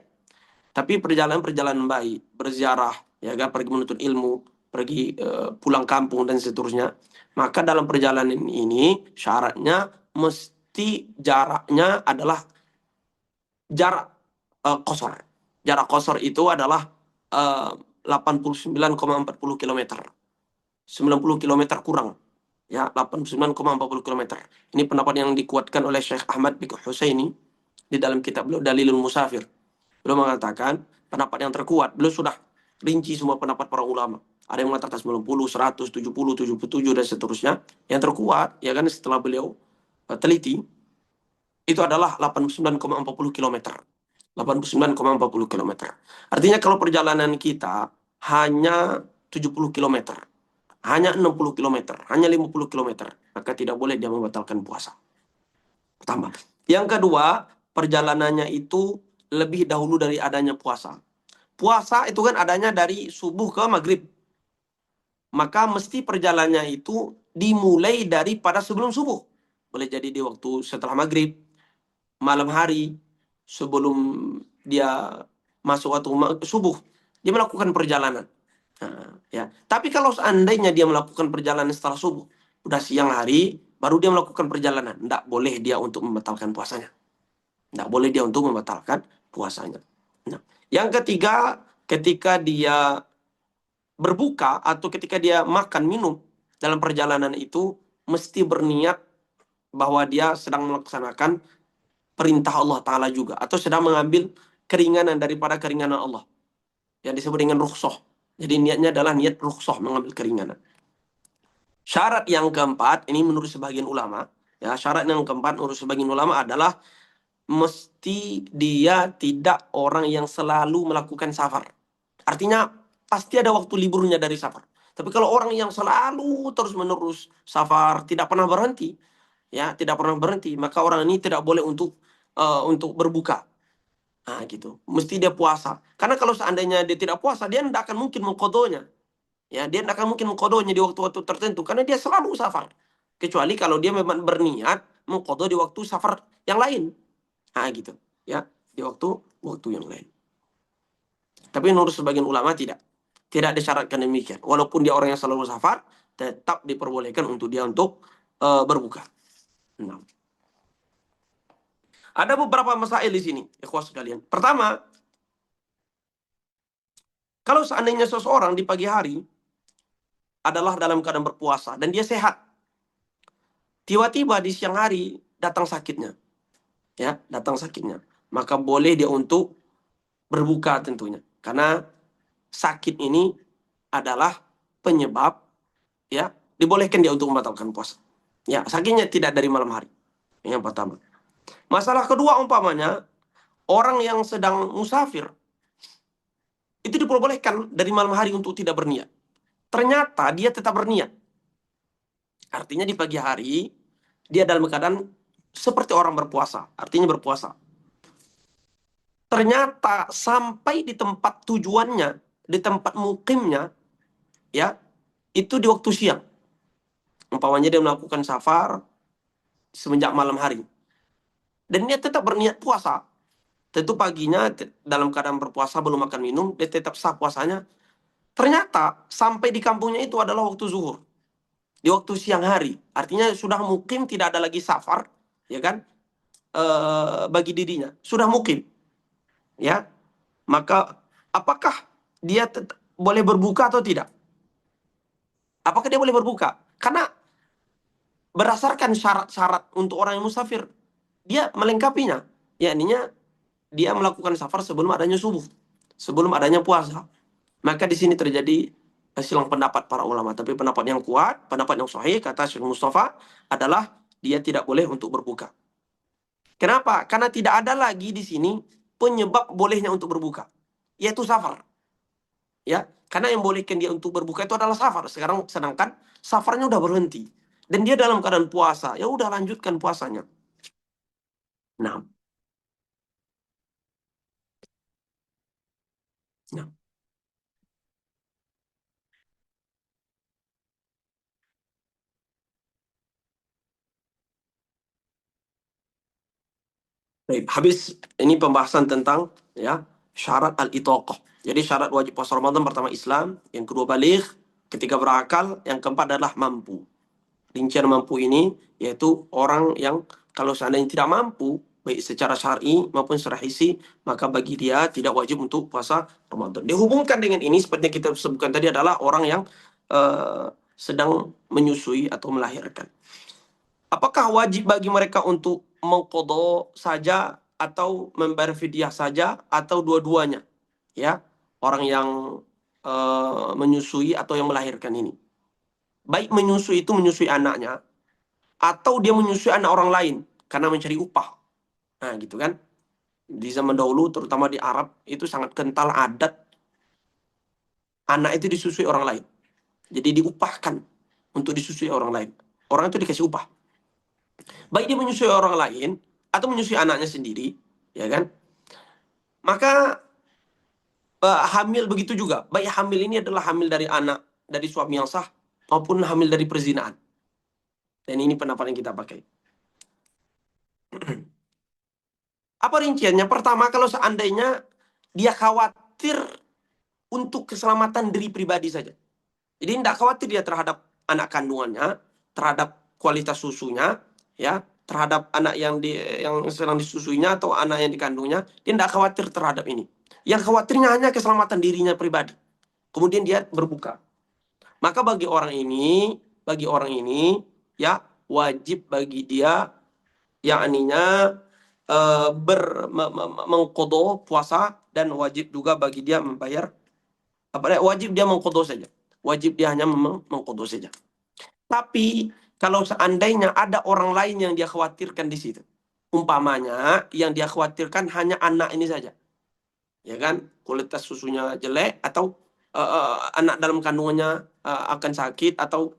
Tapi perjalanan-perjalanan baik, berziarah, ya kan, pergi menuntut ilmu, pergi pulang kampung dan seterusnya. Maka dalam perjalanan ini syaratnya mesti jaraknya adalah jarak qashar. Jarak qashar itu adalah 89,40 km. 90 km kurang. Ya, 89,40 km. Ini pendapat yang dikuatkan oleh Syekh Ahmad bin Husaini di dalam kitab beliau Dalilul Musafir. Beliau mengatakan pendapat yang terkuat. Beliau sudah rinci semua pendapat para ulama. Ada yang mengatakan 90, 100, 70, 77 dan seterusnya. Yang terkuat, ya kan, setelah beliau teliti, itu adalah 89,40 km. 89,40 km. Artinya kalau perjalanan kita hanya 70 km, hanya 60 km, hanya 50 km, maka tidak boleh dia membatalkan puasa. Pertama. Yang kedua, perjalanannya itu lebih dahulu dari adanya puasa. Puasa itu kan adanya dari subuh ke maghrib. Maka mesti perjalanannya itu dimulai daripada sebelum subuh. Boleh jadi di waktu setelah maghrib, malam hari, sebelum dia masuk waktu subuh. Dia melakukan perjalanan. Nah, ya. Tapi kalau seandainya dia melakukan perjalanan setelah subuh, udah siang hari, baru dia melakukan perjalanan. Tidak boleh dia untuk membatalkan puasanya. Tidak boleh dia untuk membatalkan puasanya. Nah, yang ketiga, ketika dia berbuka atau ketika dia makan minum dalam perjalanan itu, mesti berniat bahwa dia sedang melaksanakan perintah Allah Ta'ala juga. Atau sedang mengambil keringanan daripada keringanan Allah. Yang disebut dengan rukhsah. Jadi niatnya adalah niat rukhsah, mengambil keringanan. Syarat yang keempat, ini menurut sebagian ulama, ya, syarat yang keempat menurut sebagian ulama adalah mesti dia tidak orang yang selalu melakukan safar. Artinya pasti ada waktu liburnya dari safar. Tapi kalau orang yang selalu terus-menerus safar, tidak pernah berhenti, ya, tidak pernah berhenti, maka orang ini tidak boleh untuk berbuka. Nah, gitu. Mesti dia puasa. Karena kalau seandainya dia tidak puasa, dia tidak akan mungkin mengqadhonya. Ya, dia tidak akan mungkin mengqadhonya di waktu-waktu tertentu karena dia selalu safar. Kecuali kalau dia memang berniat mengqadho di waktu safar yang lain. Nah, gitu. Ya, di waktu yang lain. Tapi menurut sebagian ulama tidak. Tidak disyaratkan demikian. Walaupun dia orang yang selalu safar, tetap diperbolehkan untuk dia untuk berbuka. Nah. Ada beberapa masail di sini, ikhwah sekalian. Pertama, kalau seandainya seseorang di pagi hari adalah dalam keadaan berpuasa dan dia sehat, tiba-tiba di siang hari datang sakitnya, ya, datang sakitnya, maka boleh dia untuk berbuka tentunya, karena sakit ini adalah penyebab, ya, dibolehkan dia untuk membatalkan puasa. Ya, sakitnya tidak dari malam hari. Yang pertama. Masalah kedua, umpamanya orang yang sedang musafir itu diperbolehkan dari malam hari untuk tidak berniat. Ternyata dia tetap berniat. Artinya di pagi hari dia dalam keadaan seperti orang berpuasa, artinya berpuasa. Ternyata sampai di tempat tujuannya, di tempat mukimnya, ya, itu di waktu siang. Umpamanya dia melakukan safar semenjak malam hari. Dan dia tetap berniat puasa. Tentu paginya dalam keadaan berpuasa, belum makan minum, dia tetap sah puasanya. Ternyata sampai di kampungnya itu adalah waktu zuhur. Di waktu siang hari. Artinya sudah mukim, tidak ada lagi safar, ya kan? Bagi dirinya. Sudah mukim. Ya. Maka apakah dia boleh berbuka atau tidak? Apakah dia boleh berbuka? Karena berdasarkan syarat-syarat untuk orang yang musafir, dia melengkapinya. Yakninya dia melakukan safar sebelum adanya subuh, sebelum adanya puasa. Maka di sini terjadi silang pendapat para ulama. Tapi pendapat yang kuat, pendapat yang sahih, kata Syekh Mustafa, adalah dia tidak boleh untuk berbuka. Kenapa? Karena tidak ada lagi di sini penyebab bolehnya untuk berbuka, yaitu safar. Ya, Karena yang bolehkan dia untuk berbuka itu adalah safar. Sekarang sedangkan safarnya udah berhenti dan dia dalam keadaan puasa, ya udah lanjutkan puasanya. Nah, nah. Baik, habis ini pembahasan tentang ya syarat al-itaqah. Jadi syarat wajib puasa Ramadan pertama Islam, yang kedua baligh, ketiga berakal, yang keempat adalah mampu. Rincian mampu ini yaitu orang yang kalau seandainya tidak mampu baik secara syar'i maupun secara hisi, maka bagi dia tidak wajib untuk puasa Ramadan. Dihubungkan dengan ini seperti yang kita sebutkan tadi adalah orang yang sedang menyusui atau melahirkan. Apakah wajib bagi mereka untuk mengqadha saja atau membayar fidyah saja atau dua-duanya? Ya, orang yang menyusui atau yang melahirkan ini. Baik menyusui itu menyusui anaknya atau dia menyusui anak orang lain karena mencari upah. Nah, gitu kan. Di zaman dahulu terutama di Arab itu sangat kental adat anak itu disusui orang lain. Jadi diupahkan untuk disusui orang lain. Orang itu dikasih upah. Baik dia menyusui orang lain atau menyusui anaknya sendiri, ya kan? Maka hamil begitu juga. Baik hamil ini adalah hamil dari anak dari suami yang sah maupun hamil dari perzinahan. Dan ini pendapat yang kita pakai. Apa rinciannya? Pertama, kalau seandainya dia khawatir untuk keselamatan diri pribadi saja. Jadi tidak khawatir dia terhadap anak kandungannya, terhadap kualitas susunya, ya, terhadap anak yang sedang disusuinya atau anak yang dikandungnya, dia tidak khawatir terhadap ini. Yang khawatirnya hanya keselamatan dirinya pribadi. Kemudian dia berbuka. Maka bagi orang ini, ya wajib bagi dia, yakninya mengqadha puasa dan wajib juga bagi dia membayar wajib dia mengqadha saja. Wajib dia hanya mengqadha saja. Tapi kalau seandainya ada orang lain yang dia khawatirkan di situ, umpamanya yang dia khawatirkan hanya anak ini saja, ya kan, kualitas susunya jelek atau anak dalam kandungannya akan sakit atau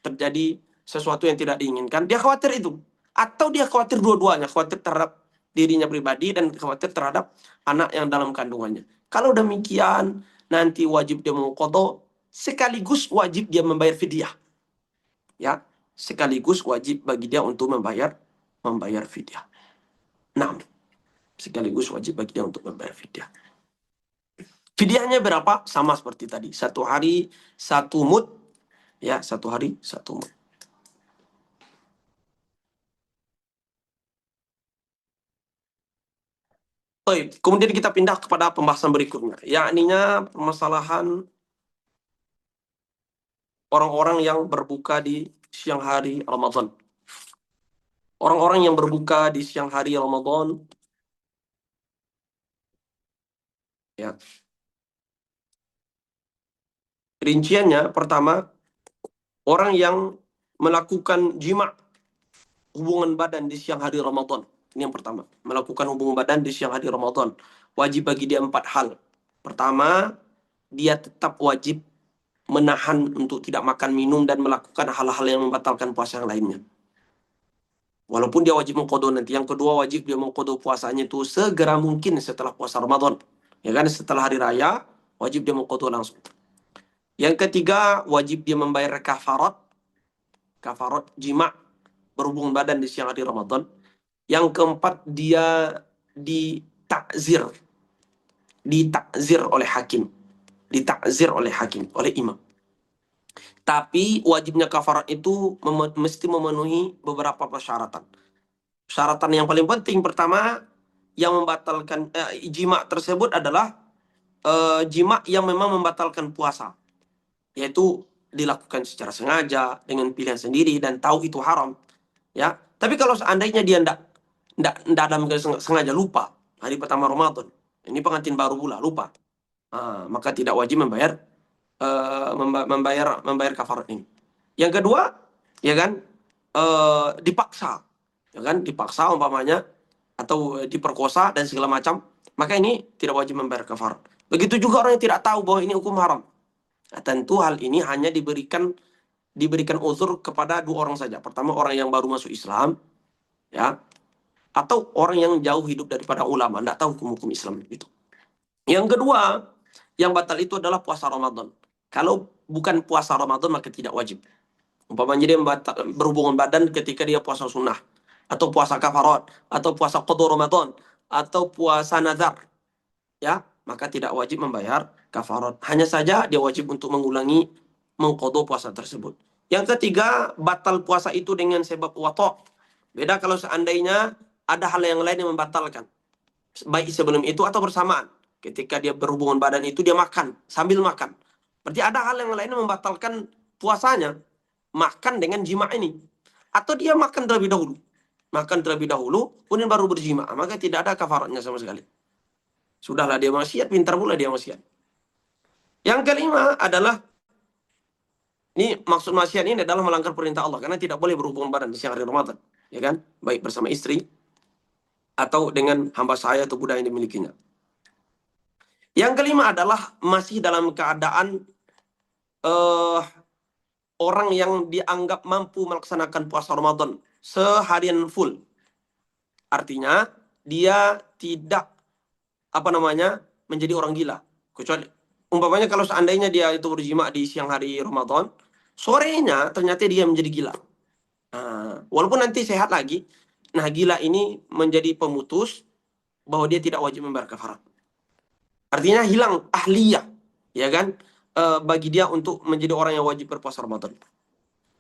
terjadi sesuatu yang tidak diinginkan, dia khawatir itu. Atau dia khawatir dua-duanya, khawatir terhadap dirinya pribadi dan khawatir terhadap anak yang dalam kandungannya. Kalau demikian, nanti wajib dia mengqadha sekaligus wajib dia membayar fidyah. Ya, sekaligus wajib bagi dia untuk membayar fidyah. Nah, sekaligus wajib bagi dia untuk membayar fidyah. Fidyahnya berapa? Sama seperti tadi. 1 hari 1 mud. Ya, 1 hari 1 mud. Baik, kemudian kita pindah kepada pembahasan berikutnya. Yakninya permasalahan orang-orang yang berbuka di siang hari Ramadan. Orang-orang yang berbuka di siang hari Ramadan, ya. Rinciannya pertama, orang yang melakukan jima' hubungan badan di siang hari Ramadan. Ini yang pertama. Melakukan hubungan badan di siang hari Ramadan. Wajib bagi dia 4 hal. Pertama, dia tetap wajib menahan untuk tidak makan, minum, dan melakukan hal-hal yang membatalkan puasa yang lainnya. Walaupun dia wajib mengqadha nanti. Yang kedua, wajib dia mengqadha puasanya itu segera mungkin setelah puasa Ramadan. Ya kan, setelah hari raya, wajib dia mengqadha langsung. Yang ketiga, wajib dia membayar kafarat jima' berhubungan badan di siang hari Ramadan. Yang keempat, dia ditakzir oleh hakim. Ditakzir oleh hakim, oleh imam. Tapi wajibnya kafarat itu mesti memenuhi beberapa persyaratan. Syaratan yang paling penting pertama yang membatalkan jima' tersebut adalah jima' yang memang membatalkan puasa. Yaitu dilakukan secara sengaja, dengan pilihan sendiri, dan tahu itu haram. Ya, tapi kalau seandainya dia ndak dalam sengaja lupa hari pertama Ramadan, ini pengantin baru pula lupa, maka tidak wajib membayar kafarat ini. Yang kedua, ya kan, dipaksa, ya kan, umpamanya atau diperkosa dan segala macam, maka ini tidak wajib membayar kafarat. Begitu juga orang yang tidak tahu bahwa ini hukum haram. Nah, tentu hal ini hanya diberikan uzur kepada dua orang saja. Pertama, orang yang baru masuk Islam, ya, atau orang yang jauh hidup daripada ulama, tidak tahu hukum-hukum Islam itu. Yang kedua, yang batal itu adalah puasa Ramadan. Kalau bukan puasa Ramadan maka tidak wajib. Umpamanya dia berhubungan badan ketika dia puasa sunnah, atau puasa kafarat, atau puasa qada Ramadan, atau puasa nazar, ya, maka tidak wajib membayar kafarat. Hanya saja dia wajib untuk mengulangi mengqada puasa tersebut. Yang ketiga, batal puasa itu dengan sebab wata'. Beda kalau seandainya ada hal yang lain yang membatalkan, baik sebelum itu atau bersamaan. Ketika dia berhubungan badan itu dia makan, sambil makan. Berarti ada hal yang lain yang membatalkan puasanya. Makan dengan jima ini. Atau dia makan terlebih dahulu. Makan terlebih dahulu, kemudian baru berjima. Maka tidak ada kafaratnya sama sekali. Sudahlah dia maksiat, pintar pula dia maksiat. Yang kelima adalah, ini maksud maksiat ini adalah melanggar perintah Allah. Karena tidak boleh berhubungan badan di siang hari Ramadan. Ya kan? Baik bersama istri, atau dengan hamba sahaya atau budak yang dimilikinya. Yang kelima adalah masih dalam keadaan orang yang dianggap mampu melaksanakan puasa Ramadan seharian full. Artinya dia tidak menjadi orang gila. Kecuali umpamanya kalau seandainya dia itu berjima di siang hari Ramadan, sorenya ternyata dia menjadi gila. Nah, walaupun nanti sehat lagi, nah gila ini menjadi pemutus bahwa dia tidak wajib membayar kafarat. Artinya hilang ahliyah, ya kan? Bagi dia untuk menjadi orang yang wajib berpuasa Ramadan.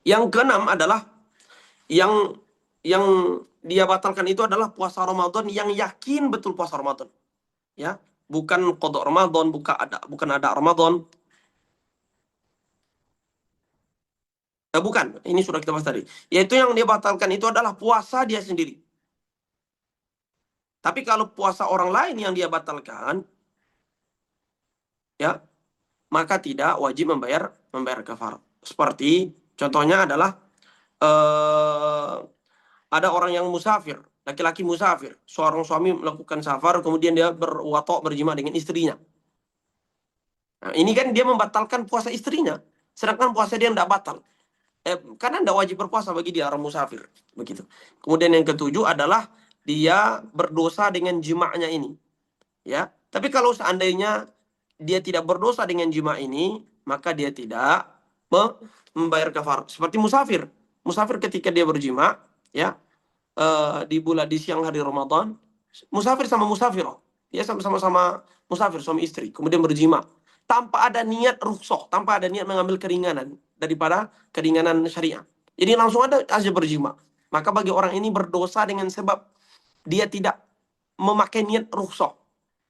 Yang keenam adalah yang dia batalkan itu adalah puasa Ramadan yang yakin betul puasa Ramadan. Ya, bukan qada Ramadan, bukan ada Ramadan. Bukan, ini sudah kita bahas tadi. Yaitu yang dia batalkan itu adalah puasa dia sendiri. Tapi kalau puasa orang lain yang dia batalkan, ya, maka tidak wajib membayar kafarat. Seperti contohnya adalah ada orang yang musafir, laki-laki musafir, seorang suami melakukan safar, kemudian dia berjima dengan istrinya. Nah, ini kan dia membatalkan puasa istrinya, sedangkan puasa dia tidak batal. Karena tidak wajib berpuasa bagi dia orang musafir, begitu. Kemudian yang ketujuh adalah dia berdosa dengan jima'nya ini, ya. Tapi kalau seandainya dia tidak berdosa dengan jima' ini, maka dia tidak membayar kafarat. Seperti musafir ketika dia berjima', ya, di siang hari Ramadan, musafir sama musafirah, ya, sama-sama musafir suami istri, kemudian berjima tanpa ada niat rukhsah, tanpa ada niat mengambil keringanan daripada keringanan syariah. Jadi langsung aja berjima. Maka bagi orang ini berdosa dengan sebab dia tidak memakai niat rukhsah.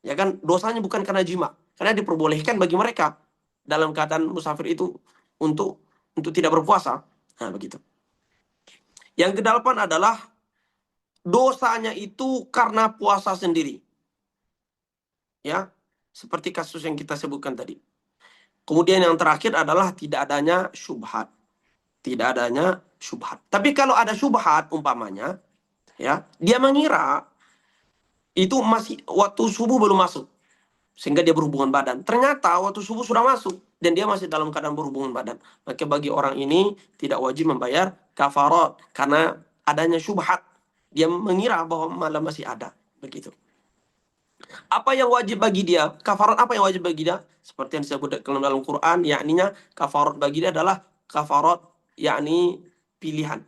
Ya kan, dosanya bukan karena jima, karena diperbolehkan bagi mereka dalam keadaan musafir itu untuk tidak berpuasa. Nah, begitu. Yang kedelapan adalah dosanya itu karena puasa sendiri. Ya, seperti kasus yang kita sebutkan tadi. Kemudian yang terakhir adalah tidak adanya syubhat. Tidak adanya syubhat. Tapi kalau ada syubhat umpamanya, ya, dia mengira itu masih waktu subuh belum masuk, sehingga dia berhubungan badan. Ternyata waktu subuh sudah masuk dan dia masih dalam keadaan berhubungan badan. Maka bagi orang ini tidak wajib membayar kafarat karena adanya syubhat. Dia mengira bahwa malam masih ada, begitu. Apa yang wajib bagi dia? Kafarat apa yang wajib bagi dia? Seperti yang disebut dalam Quran, yakninya kafarat bagi dia adalah kafarat yakni pilihan.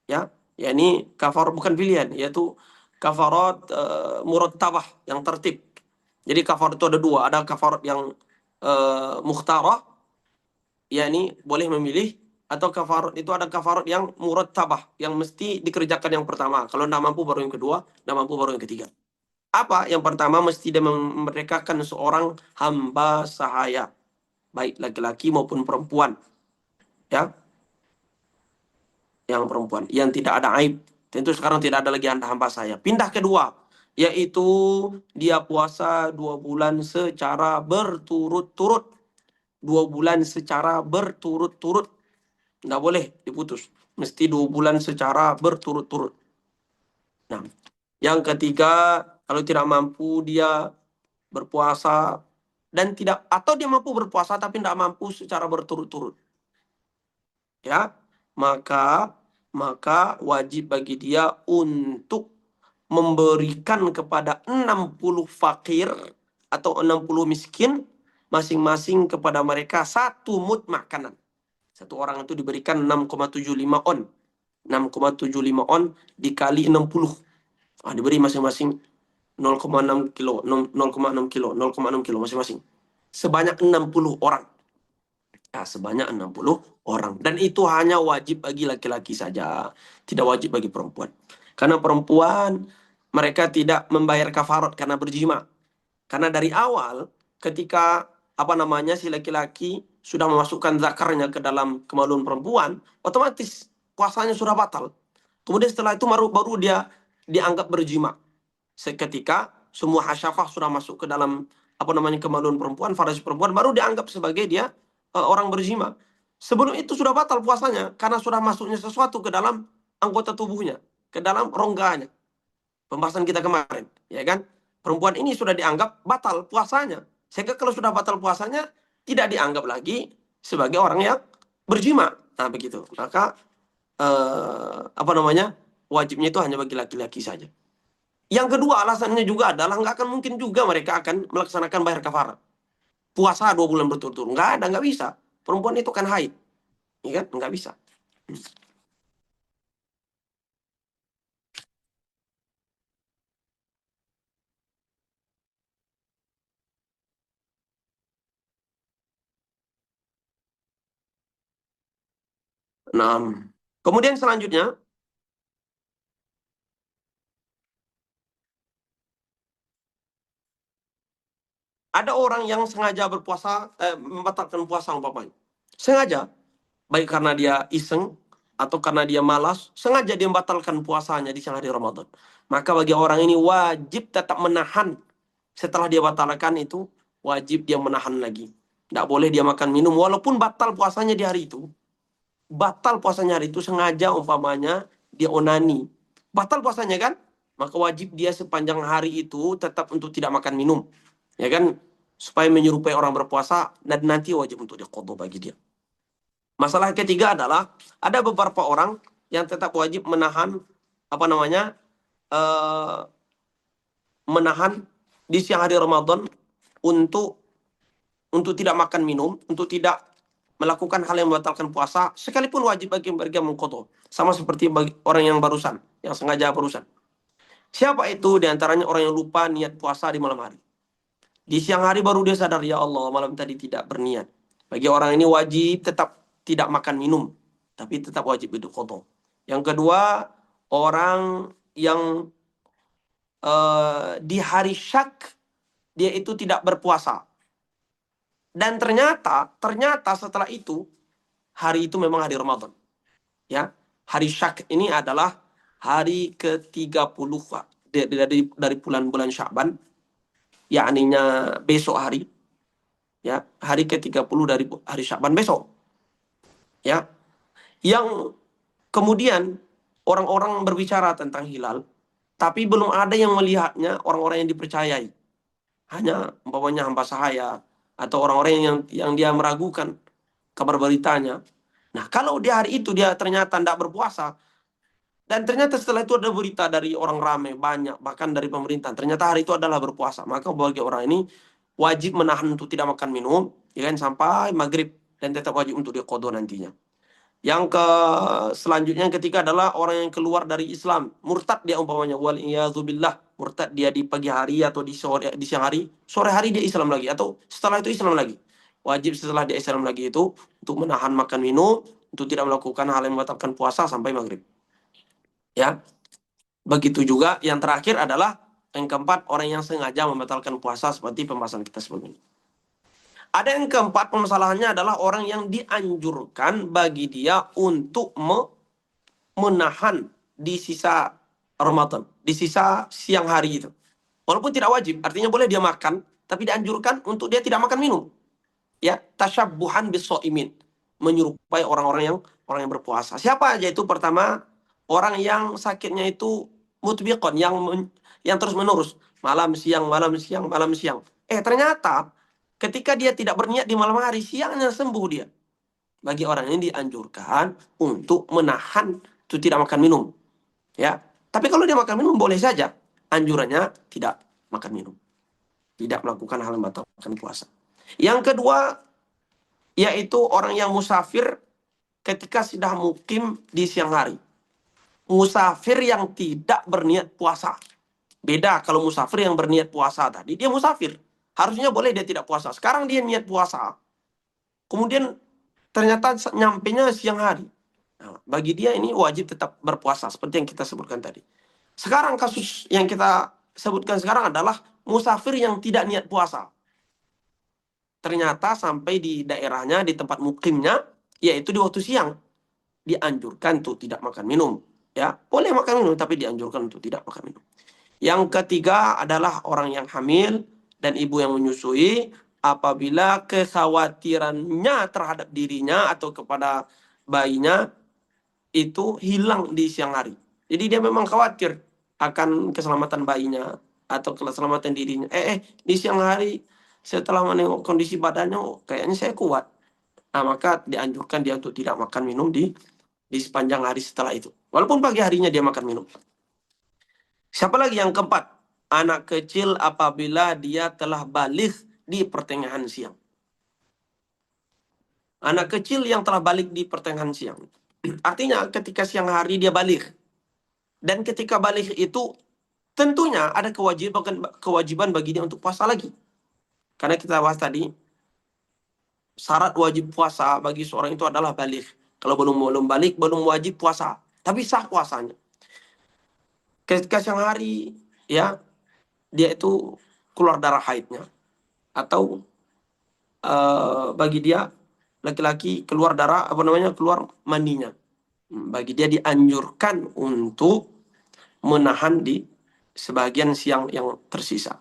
Ya, yakni kafarat bukan pilihan, yaitu kafarat murattabah yang tertib. Jadi kafarat itu ada dua, ada kafarat yang mukhtarah, yakni boleh memilih, atau kafarat itu ada kafarat yang murattabah yang mesti dikerjakan yang pertama. Kalau tidak mampu baru yang kedua, tidak mampu baru yang ketiga. Apa? Yang pertama, mesti dia memerdekakan seorang hamba sahaya, baik laki-laki maupun perempuan, ya, yang perempuan yang tidak ada aib. Tentu sekarang tidak ada lagi hamba sahaya. Pindah kedua, yaitu dia puasa 2 bulan secara berturut-turut. 2 bulan secara berturut-turut, nggak boleh diputus, mesti 2 bulan secara berturut-turut. Nah, yang ketiga, kalau tidak mampu dia berpuasa dan tidak, atau dia mampu berpuasa tapi tidak mampu secara berturut-turut, ya, maka wajib bagi dia untuk memberikan kepada 60 fakir atau 60 miskin, masing-masing kepada mereka 1 mud makanan. Satu orang itu diberikan 6,75 on. 6,75 on dikali 60. Diberi masing-masing 0,6 kilo, 0,6 kilo, 0,6 kilo masing-masing. Sebanyak 60 orang. Sebanyak 60 orang. Dan itu hanya wajib bagi laki-laki saja. Tidak wajib bagi perempuan. Karena perempuan, mereka tidak membayar kafarat karena berjima. Karena dari awal, ketika si laki-laki sudah memasukkan zakarnya ke dalam kemaluan perempuan, otomatis puasanya sudah batal. Kemudian setelah itu baru dia dianggap berjima. Seketika semua hasyafah sudah masuk ke dalam kemaluan perempuan, faraj perempuan, baru dianggap sebagai dia orang berjima. Sebelum itu sudah batal puasanya karena sudah masuknya sesuatu ke dalam anggota tubuhnya, ke dalam rongganya. Pembahasan kita kemarin, ya kan? Perempuan ini sudah dianggap batal puasanya. Sehingga kalau sudah batal puasanya, tidak dianggap lagi sebagai orang yang berjima. Nah, begitu. Maka wajibnya itu hanya bagi laki-laki saja. Yang kedua alasannya juga adalah nggak akan mungkin juga mereka akan melaksanakan bayar kafarat. Puasa 2 bulan berturut-turut. Nggak ada, nggak bisa. Perempuan itu kan haid. Ya kan? Nggak bisa. Nah, kemudian selanjutnya, ada orang yang sengaja berpuasa, membatalkan puasa umpamanya. Sengaja. Baik karena dia iseng, atau karena dia malas, sengaja dia membatalkan puasanya di siang hari Ramadan. Maka bagi orang ini wajib tetap menahan. Setelah dia batalkan itu, wajib dia menahan lagi. Tidak boleh dia makan minum, walaupun batal puasanya di hari itu. Batal puasanya hari itu, sengaja umpamanya dia onani. Batal puasanya kan? Maka wajib dia sepanjang hari itu tetap untuk tidak makan minum. Ya kan? Supaya menyerupai orang berpuasa, dan nanti wajib untuk diqadha bagi dia. Masalah ketiga adalah ada beberapa orang yang tetap wajib menahan eh, menahan di siang hari Ramadan untuk tidak makan minum, untuk tidak melakukan hal yang membatalkan puasa, sekalipun wajib bagi mereka mengqadha. Sama seperti bagi orang yang barusan, yang sengaja barusan. Siapa itu? Di antaranya orang yang lupa niat puasa di malam hari. Di siang hari baru dia sadar, ya Allah, malam tadi tidak berniat. Bagi orang ini wajib tetap tidak makan minum, tapi tetap wajib itu qadha. Yang kedua, orang yang di hari syak dia itu tidak berpuasa. Dan ternyata setelah itu, hari itu memang hari Ramadan. Ya, hari syak ini adalah hari ke-30 dari bulan Sya'ban, yakninya besok hari. Ya, hari ke-30 dari hari Sya'ban besok. Ya, yang kemudian orang-orang berbicara tentang hilal, tapi belum ada yang melihatnya, orang-orang yang dipercayai. Hanya umpamanya hamba sahaya atau orang-orang yang dia meragukan kabar beritanya. Nah, kalau di hari itu dia ternyata tidak berpuasa, dan ternyata setelah itu ada berita dari orang ramai, banyak, bahkan dari pemerintah, ternyata hari itu adalah berpuasa, maka bagi orang ini wajib menahan untuk tidak makan minum, ya kan, sampai maghrib, dan tetap wajib untuk diqadha nantinya. Yang selanjutnya yang ketiga adalah orang yang keluar dari Islam, murtad dia umpamanya, wal iyadzubillah, murtad dia di pagi hari atau di siang hari, sore hari dia Islam lagi, atau setelah itu Islam lagi. Wajib setelah dia Islam lagi itu untuk menahan makan minum, untuk tidak melakukan hal yang membatalkan puasa sampai maghrib. Ya, begitu juga yang terakhir adalah yang keempat, orang yang sengaja membatalkan puasa seperti pembahasan kita sebelumnya. Ada yang keempat, permasalahannya adalah orang yang dianjurkan bagi dia untuk menahan di sisa Ramadan, di sisa siang hari itu. Walaupun tidak wajib, artinya boleh dia makan, tapi dianjurkan untuk dia tidak makan minum. Ya, tasyabbuhan bisoimin, menyerupai orang yang berpuasa. Siapa aja itu? Pertama, orang yang sakitnya itu mutbiqon, yang terus menerus, malam siang. Ternyata Ketika dia tidak berniat di malam hari, siangnya sembuh dia. Bagi orang ini dianjurkan untuk menahan itu tidak makan minum. Ya, tapi kalau dia makan minum boleh saja. Anjurannya tidak makan minum, tidak melakukan hal yang membatalkan puasa. Yang kedua, yaitu orang yang musafir ketika sudah mukim di siang hari. Musafir yang tidak berniat puasa. Beda kalau musafir yang berniat puasa tadi, dia musafir. Harusnya boleh dia tidak puasa. Sekarang dia niat puasa. Kemudian ternyata nyampenya siang hari. Nah, bagi dia ini wajib tetap berpuasa seperti yang kita sebutkan tadi. Sekarang kasus yang kita sebutkan sekarang adalah musafir yang tidak niat puasa. Ternyata sampai di daerahnya, di tempat mukimnya, yaitu di waktu siang, dianjurkan untuk tidak makan minum. Ya, boleh makan minum, tapi dianjurkan untuk tidak makan minum. Yang ketiga adalah orang yang hamil dan ibu yang menyusui, apabila kekhawatirannya terhadap dirinya atau kepada bayinya itu hilang di siang hari. Jadi dia memang khawatir akan keselamatan bayinya atau keselamatan dirinya. Di siang hari setelah menengok kondisi badannya, oh, kayaknya saya kuat. Nah, maka dianjurkan dia untuk tidak makan minum di sepanjang hari setelah itu. Walaupun pagi harinya dia makan minum. Siapa lagi yang keempat? Anak kecil apabila dia telah balik di pertengahan siang. Anak kecil yang telah balik di pertengahan siang. Artinya ketika siang hari dia balik. Dan ketika balik itu tentunya ada kewajiban bagi dia untuk puasa lagi. Karena kita bahas tadi, syarat wajib puasa bagi seorang itu adalah balik. Kalau belum balik, belum wajib puasa. Tapi sah puasanya. Ketika siang hari, ya, dia itu keluar darah haidnya. Atau bagi dia, laki-laki keluar darah, keluar mandinya. Bagi dia dianjurkan untuk menahan di sebagian siang yang tersisa.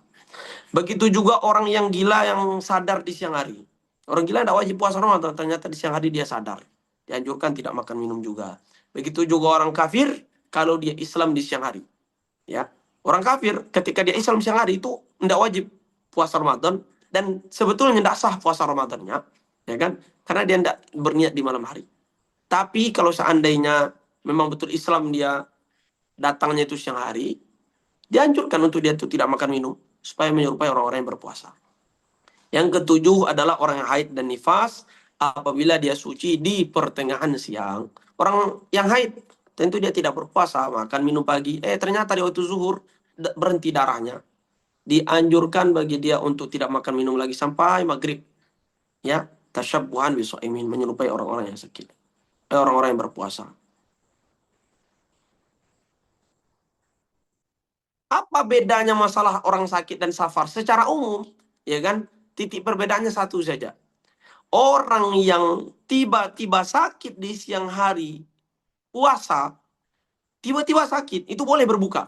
Begitu juga orang yang gila yang sadar di siang hari. Orang gila tidak wajib puasa Ramadan, ternyata di siang hari dia sadar. Dianjurkan tidak makan minum juga. Begitu juga orang kafir kalau dia Islam di siang hari. Ya, orang kafir ketika dia Islam siang hari itu tidak wajib puasa Ramadan dan sebetulnya tidak sah puasa Ramadannya, ya kan? Karena dia tidak berniat di malam hari. Tapi kalau seandainya memang betul Islam dia datangnya itu siang hari, dianjurkan untuk dia itu tidak makan minum supaya menyerupai orang-orang yang berpuasa. Yang ketujuh adalah orang yang haid dan nifas apabila dia suci di pertengahan siang. Orang yang haid tentu dia tidak berpuasa, makan minum pagi. Ternyata di waktu zuhur berhenti darahnya. Dianjurkan bagi dia untuk tidak makan minum lagi sampai maghrib. Ya, tasyabbuhan bisaimin, menyerupai orang-orang yang sakit. Orang-orang yang berpuasa. Apa bedanya masalah orang sakit dan safar? Secara umum, ya kan? Titik perbedaannya satu saja. Orang yang tiba-tiba sakit di siang hari, puasa, tiba-tiba sakit, itu boleh berbuka.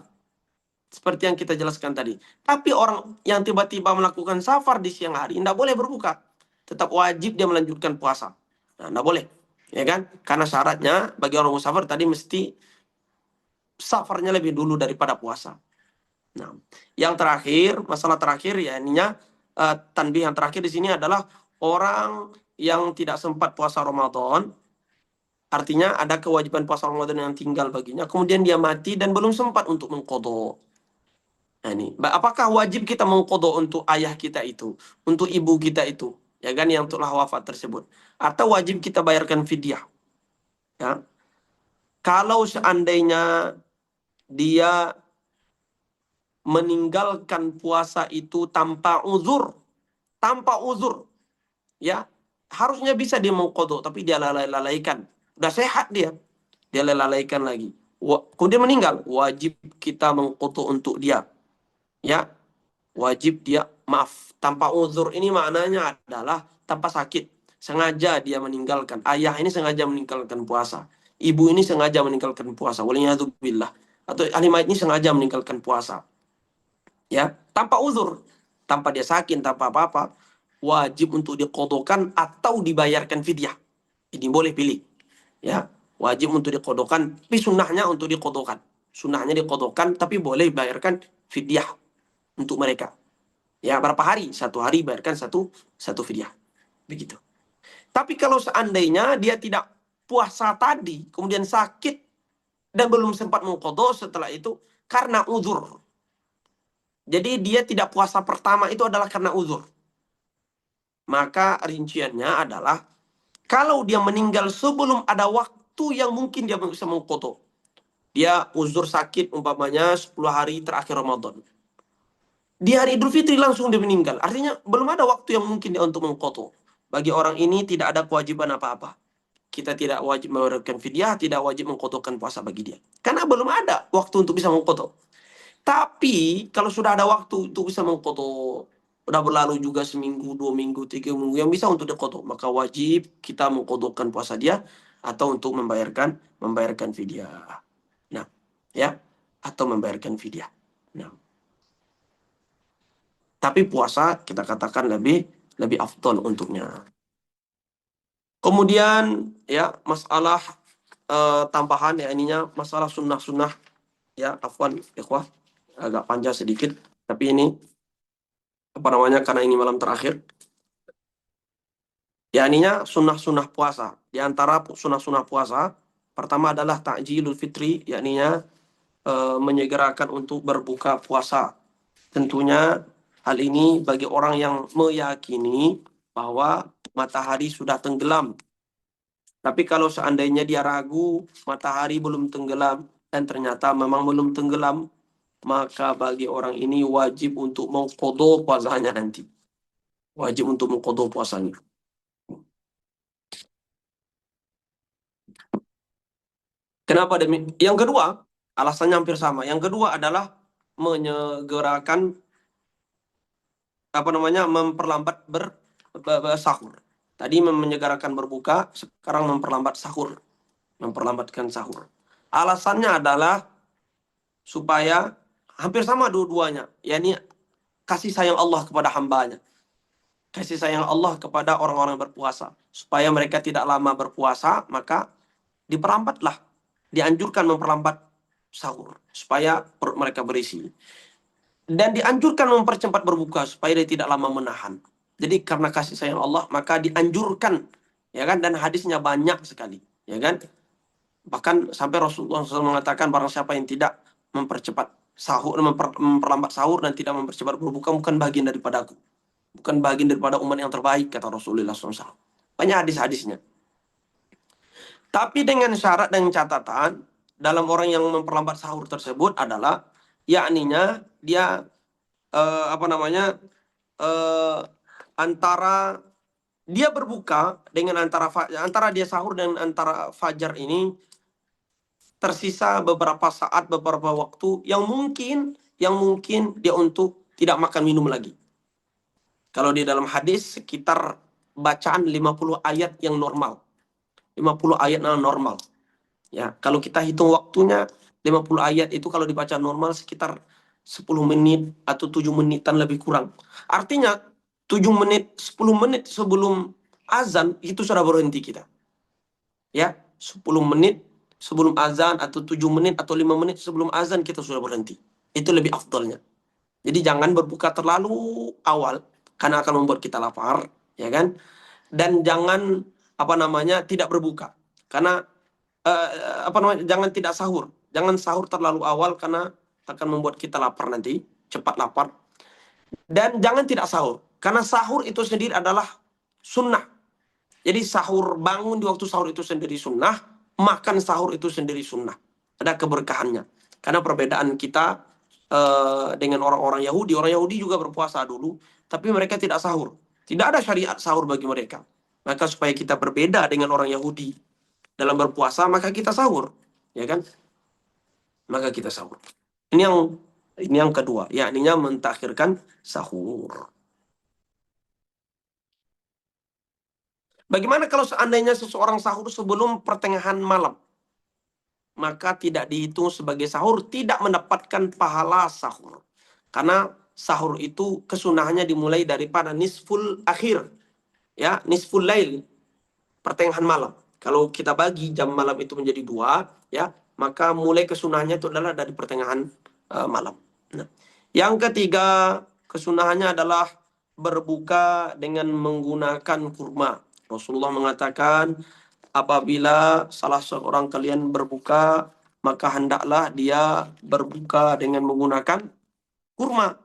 Seperti yang kita jelaskan tadi. Tapi orang yang tiba-tiba melakukan safar di siang hari, tidak boleh berbuka. Tetap wajib dia melanjutkan puasa. Nah, tidak boleh. Ya kan? Karena syaratnya bagi orang musafir tadi mesti safarnya lebih dulu daripada puasa. Nah, yang terakhir, masalah terakhir ya ininya tanbih yang terakhir di sini adalah orang yang tidak sempat puasa Ramadan, artinya ada kewajiban puasa Ramadan yang tinggal baginya, kemudian dia mati dan belum sempat untuk mengqadha. Nah, ini, apakah wajib kita mengqadha untuk ayah kita itu, untuk ibu kita itu, ya kan yang telah wafat tersebut, atau wajib kita bayarkan fidyah? Ya. Kalau seandainya dia meninggalkan puasa itu tanpa uzur, ya harusnya bisa dia mengqadha, tapi dia lalaikan. Udah sehat dia lalaikan lagi. Kemudian meninggal, wajib kita mengqadha untuk dia. Ya, wajib dia maaf. Tanpa uzur ini maknanya adalah tanpa sakit. Sengaja dia meninggalkan. Ayah ini sengaja meninggalkan puasa. Ibu ini sengaja meninggalkan puasa. Waliyadzubillah. Atau ahli mayit ini sengaja meninggalkan puasa. Ya, tanpa uzur, tanpa dia sakit, tanpa apa-apa, wajib untuk diqadhakan atau dibayarkan fidyah. Ini boleh pilih. Ya, wajib untuk diqadhakan, tapi sunnahnya untuk diqadhakan. Sunnahnya diqadhakan, tapi boleh bayarkan fidyah untuk mereka. Ya, berapa hari? 1 hari bayarkan satu fidyah. Begitu. Tapi kalau seandainya dia tidak puasa tadi, kemudian sakit dan belum sempat mengqadha setelah itu karena uzur. Jadi dia tidak puasa pertama itu adalah karena uzur. Maka rinciannya adalah kalau dia meninggal sebelum ada waktu yang mungkin dia bisa mengqadha. Dia uzur sakit umpamanya 10 hari terakhir Ramadan. Di hari Idul Fitri langsung dia meninggal. Artinya belum ada waktu yang mungkin dia untuk mengqadha. Bagi orang ini tidak ada kewajiban apa-apa. Kita tidak wajib memberikan fidyah, tidak wajib mengqadhakan puasa bagi dia. Karena belum ada waktu untuk bisa mengqadha. Tapi kalau sudah ada waktu untuk bisa mengqadha, udah berlalu juga seminggu, 2 minggu, 3 minggu yang bisa untuk diqadha, maka wajib kita mengqadhakan puasa dia atau untuk membayarkan fidyah. Nah, ya, atau membayarkan fidyah. Nah, tapi puasa kita katakan lebih afdol untuknya. Kemudian ya masalah tambahan ya ininya masalah sunnah-sunnah ya afwan ikhwah agak panjang sedikit tapi ini apa namanya karena ini malam terakhir ya ininya sunnah-sunnah puasa di antara sunnah-sunnah puasa pertama adalah takjilul fitri yakninya menyegerakan untuk berbuka puasa tentunya hal ini bagi orang yang meyakini bahwa matahari sudah tenggelam. Tapi kalau seandainya dia ragu, matahari belum tenggelam, dan ternyata memang belum tenggelam, maka bagi orang ini wajib untuk mengqadha puasanya nanti. Wajib untuk mengqadha puasanya. Kenapa demikian? Yang kedua, alasannya hampir sama. Yang kedua adalah menyegerakan apa namanya memperlambat sahur. Tadi menyegerakan berbuka, sekarang memperlambat sahur, memperlambatkan sahur. Alasannya adalah supaya hampir sama dua-duanya, yakni kasih sayang Allah kepada hambanya, kasih sayang Allah kepada orang-orang berpuasa, supaya mereka tidak lama berpuasa, maka diperlambatlah, dianjurkan memperlambat sahur, supaya perut mereka berisi. Dan dianjurkan mempercepat berbuka, supaya dia tidak lama menahan. Jadi karena kasih sayang Allah, maka dianjurkan, ya kan? Dan hadisnya banyak sekali, ya kan? Bahkan sampai Rasulullah SAW mengatakan barang siapa yang tidak mempercepat sahur, memperlambat sahur dan tidak mempercepat berbuka bukan bagian daripada aku. Bukan bagian daripada umat yang terbaik, kata Rasulullah SAW. Banyak hadis-hadisnya. Tapi dengan syarat dan catatan, dalam orang yang memperlambat sahur tersebut adalah, yakninya dia apa namanya antara dia berbuka dengan antara dia sahur dan antara fajar ini tersisa beberapa saat, beberapa waktu yang mungkin dia untuk tidak makan minum lagi. Kalau di dalam hadis sekitar bacaan 50 ayat yang normal. 50 ayat yang normal. Ya, kalau kita hitung waktunya 50 ayat itu kalau dibaca normal sekitar 10 menit atau 7 menitan lebih kurang. Artinya 7 menit, 10 menit sebelum azan itu sudah berhenti kita. Ya, 10 menit sebelum azan atau 7 menit atau 5 menit sebelum azan kita sudah berhenti. Itu lebih afdalnya. Jadi jangan berbuka terlalu awal karena akan membuat kita lapar, ya kan? Dan jangan apa namanya tidak berbuka karena apa namanya jangan tidak sahur. Jangan sahur terlalu awal karena akan membuat kita lapar nanti, cepat lapar. Dan jangan tidak sahur karena sahur itu sendiri adalah sunnah. Jadi sahur, bangun di waktu sahur itu sendiri sunnah, makan sahur itu sendiri sunnah. Ada keberkahannya. Karena perbedaan kita dengan orang-orang Yahudi. Orang Yahudi juga berpuasa dulu, tapi mereka tidak sahur. Tidak ada syariat sahur bagi mereka. Maka supaya kita berbeda dengan orang Yahudi dalam berpuasa, maka kita sahur, ya kan? Maka kita sahur. Ini yang kedua, yakni mentakhirkan sahur. Bagaimana kalau seandainya seseorang sahur sebelum pertengahan malam? Maka tidak dihitung sebagai sahur, tidak mendapatkan pahala sahur. Karena sahur itu kesunahannya dimulai daripada nisful akhir. Ya, nisful lail, pertengahan malam. Kalau kita bagi jam malam itu menjadi 2, ya, maka mulai kesunahannya itu adalah dari pertengahan malam. Nah, yang ketiga, kesunahannya adalah berbuka dengan menggunakan kurma. Rasulullah mengatakan, apabila salah seorang kalian berbuka, maka hendaklah dia berbuka dengan menggunakan kurma.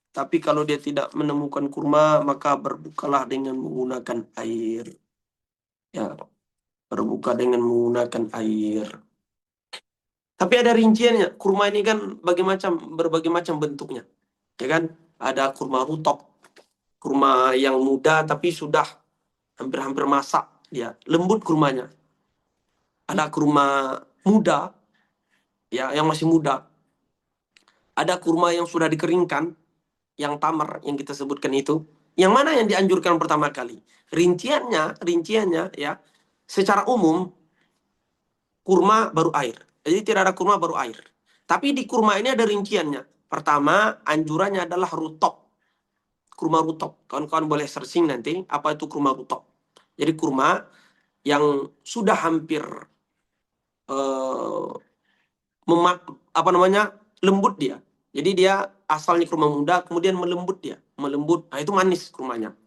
Tapi kalau dia tidak menemukan kurma, maka berbukalah dengan menggunakan air. Ya, berbuka dengan menggunakan air. Tapi ada rinciannya. Kurma ini kan berbagai macam bentuknya. Ya kan? Ada kurma rutop, kurma yang muda tapi sudah hampir-hampir masak dia. Lembut kurmanya. Ada kurma muda, ya, yang masih muda. Ada kurma yang sudah dikeringkan, yang tamar yang kita sebutkan itu. Yang mana yang dianjurkan pertama kali? Rinciannya ya, secara umum kurma baru air. Jadi tidak ada kurma baru air. Tapi di kurma ini ada rinciannya. Pertama, anjurannya adalah rutop. Kurma rutop. Kawan-kawan boleh searching nanti apa itu kurma rutop. Jadi kurma yang sudah hampir eh, lembut dia. Jadi dia asalnya kurma muda, kemudian melembut. Nah, itu manis kurmanya.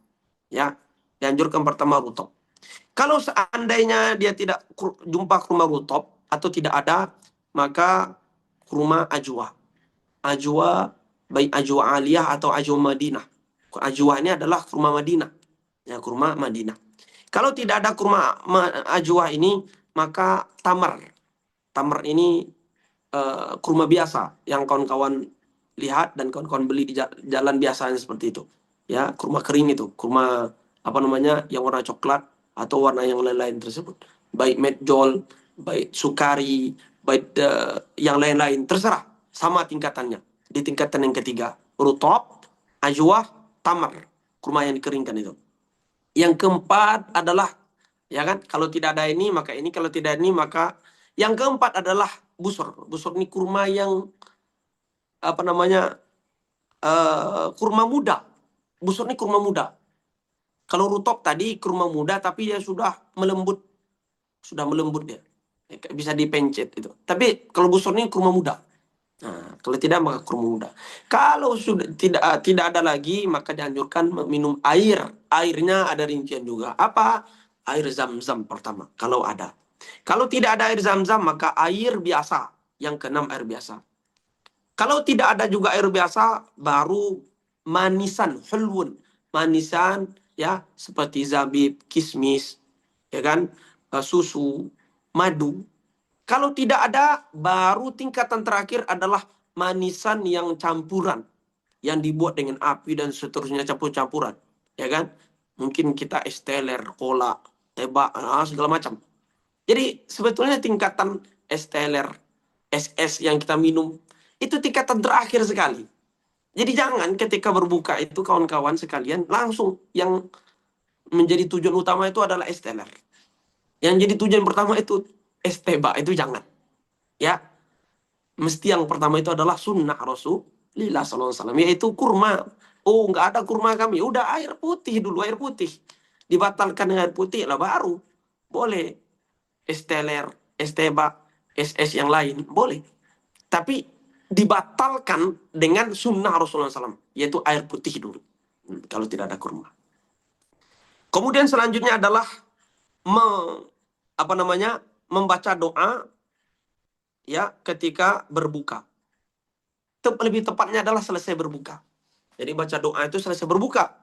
Ya, dianjurkan pertama rutop. Kalau seandainya dia tidak jumpa kurma rutop atau tidak ada, maka kurma ajwa. Ajwa, baik ajwa aliyah atau ajwa Madinah. Ajwa ini adalah kurma Madinah. Ya, kurma Madinah. Kalau tidak ada kurma ajwa ini, maka tamar. Tamar ini kurma biasa yang kawan-kawan lihat dan kawan-kawan beli di jalan biasanya seperti itu. Ya, kurma kering itu, kurma yang warna coklat atau warna yang lain-lain tersebut. Baik medjol, baik sukari, baik yang lain-lain, terserah. Sama tingkatannya. Di tingkatan yang ketiga, rutop, ajwah, tamar, kurma yang dikeringkan itu. Yang keempat adalah, ya kan, kalau tidak ada ini maka ini, kalau tidak ini maka yang keempat adalah busur. Busur ini kurma yang kurma muda. Busur ini kurma muda. Kalau rutop tadi kurma muda tapi dia sudah melembut dia. Bisa dipencet itu. Tapi kalau busur ini kurma muda. Nah, kalau tidak maka kurma muda. Kalau sudah tidak ada lagi maka dianjurkan minum air. Airnya ada rincian juga. Apa? Air zam-zam pertama kalau ada. Kalau tidak ada air zam-zam maka air biasa. Yang keenam air biasa. Kalau tidak ada juga air biasa, baru manisan, hulwun. Manisan, ya, seperti zabib, kismis, ya kan, susu, madu. Kalau tidak ada, baru tingkatan terakhir adalah manisan yang campuran. Yang dibuat dengan api dan seterusnya, campur-campuran. Ya kan? Mungkin kita esteller, cola, tebak, segala macam. Jadi sebetulnya tingkatan esteller, SS yang kita minum, itu tingkatan terakhir sekali. Jadi jangan ketika berbuka itu kawan-kawan sekalian langsung yang menjadi tujuan utama itu adalah esteller. Yang jadi tujuan pertama itu esteba, itu jangan. Ya, mesti yang pertama itu adalah sunnah Rasulullah SAW, yaitu kurma. Oh, nggak ada kurma kami. Udah air putih dulu, air putih. Dibatalkan dengan air putih lah baru boleh esteller, esteba, SS yang lain, boleh. Tapi dibatalkan dengan sunnah Rasulullah SAW, yaitu air putih dulu. Kalau tidak ada kurma. Kemudian selanjutnya adalah membaca doa, ya, ketika berbuka. Lebih tepatnya adalah selesai berbuka. Jadi baca doa itu selesai berbuka.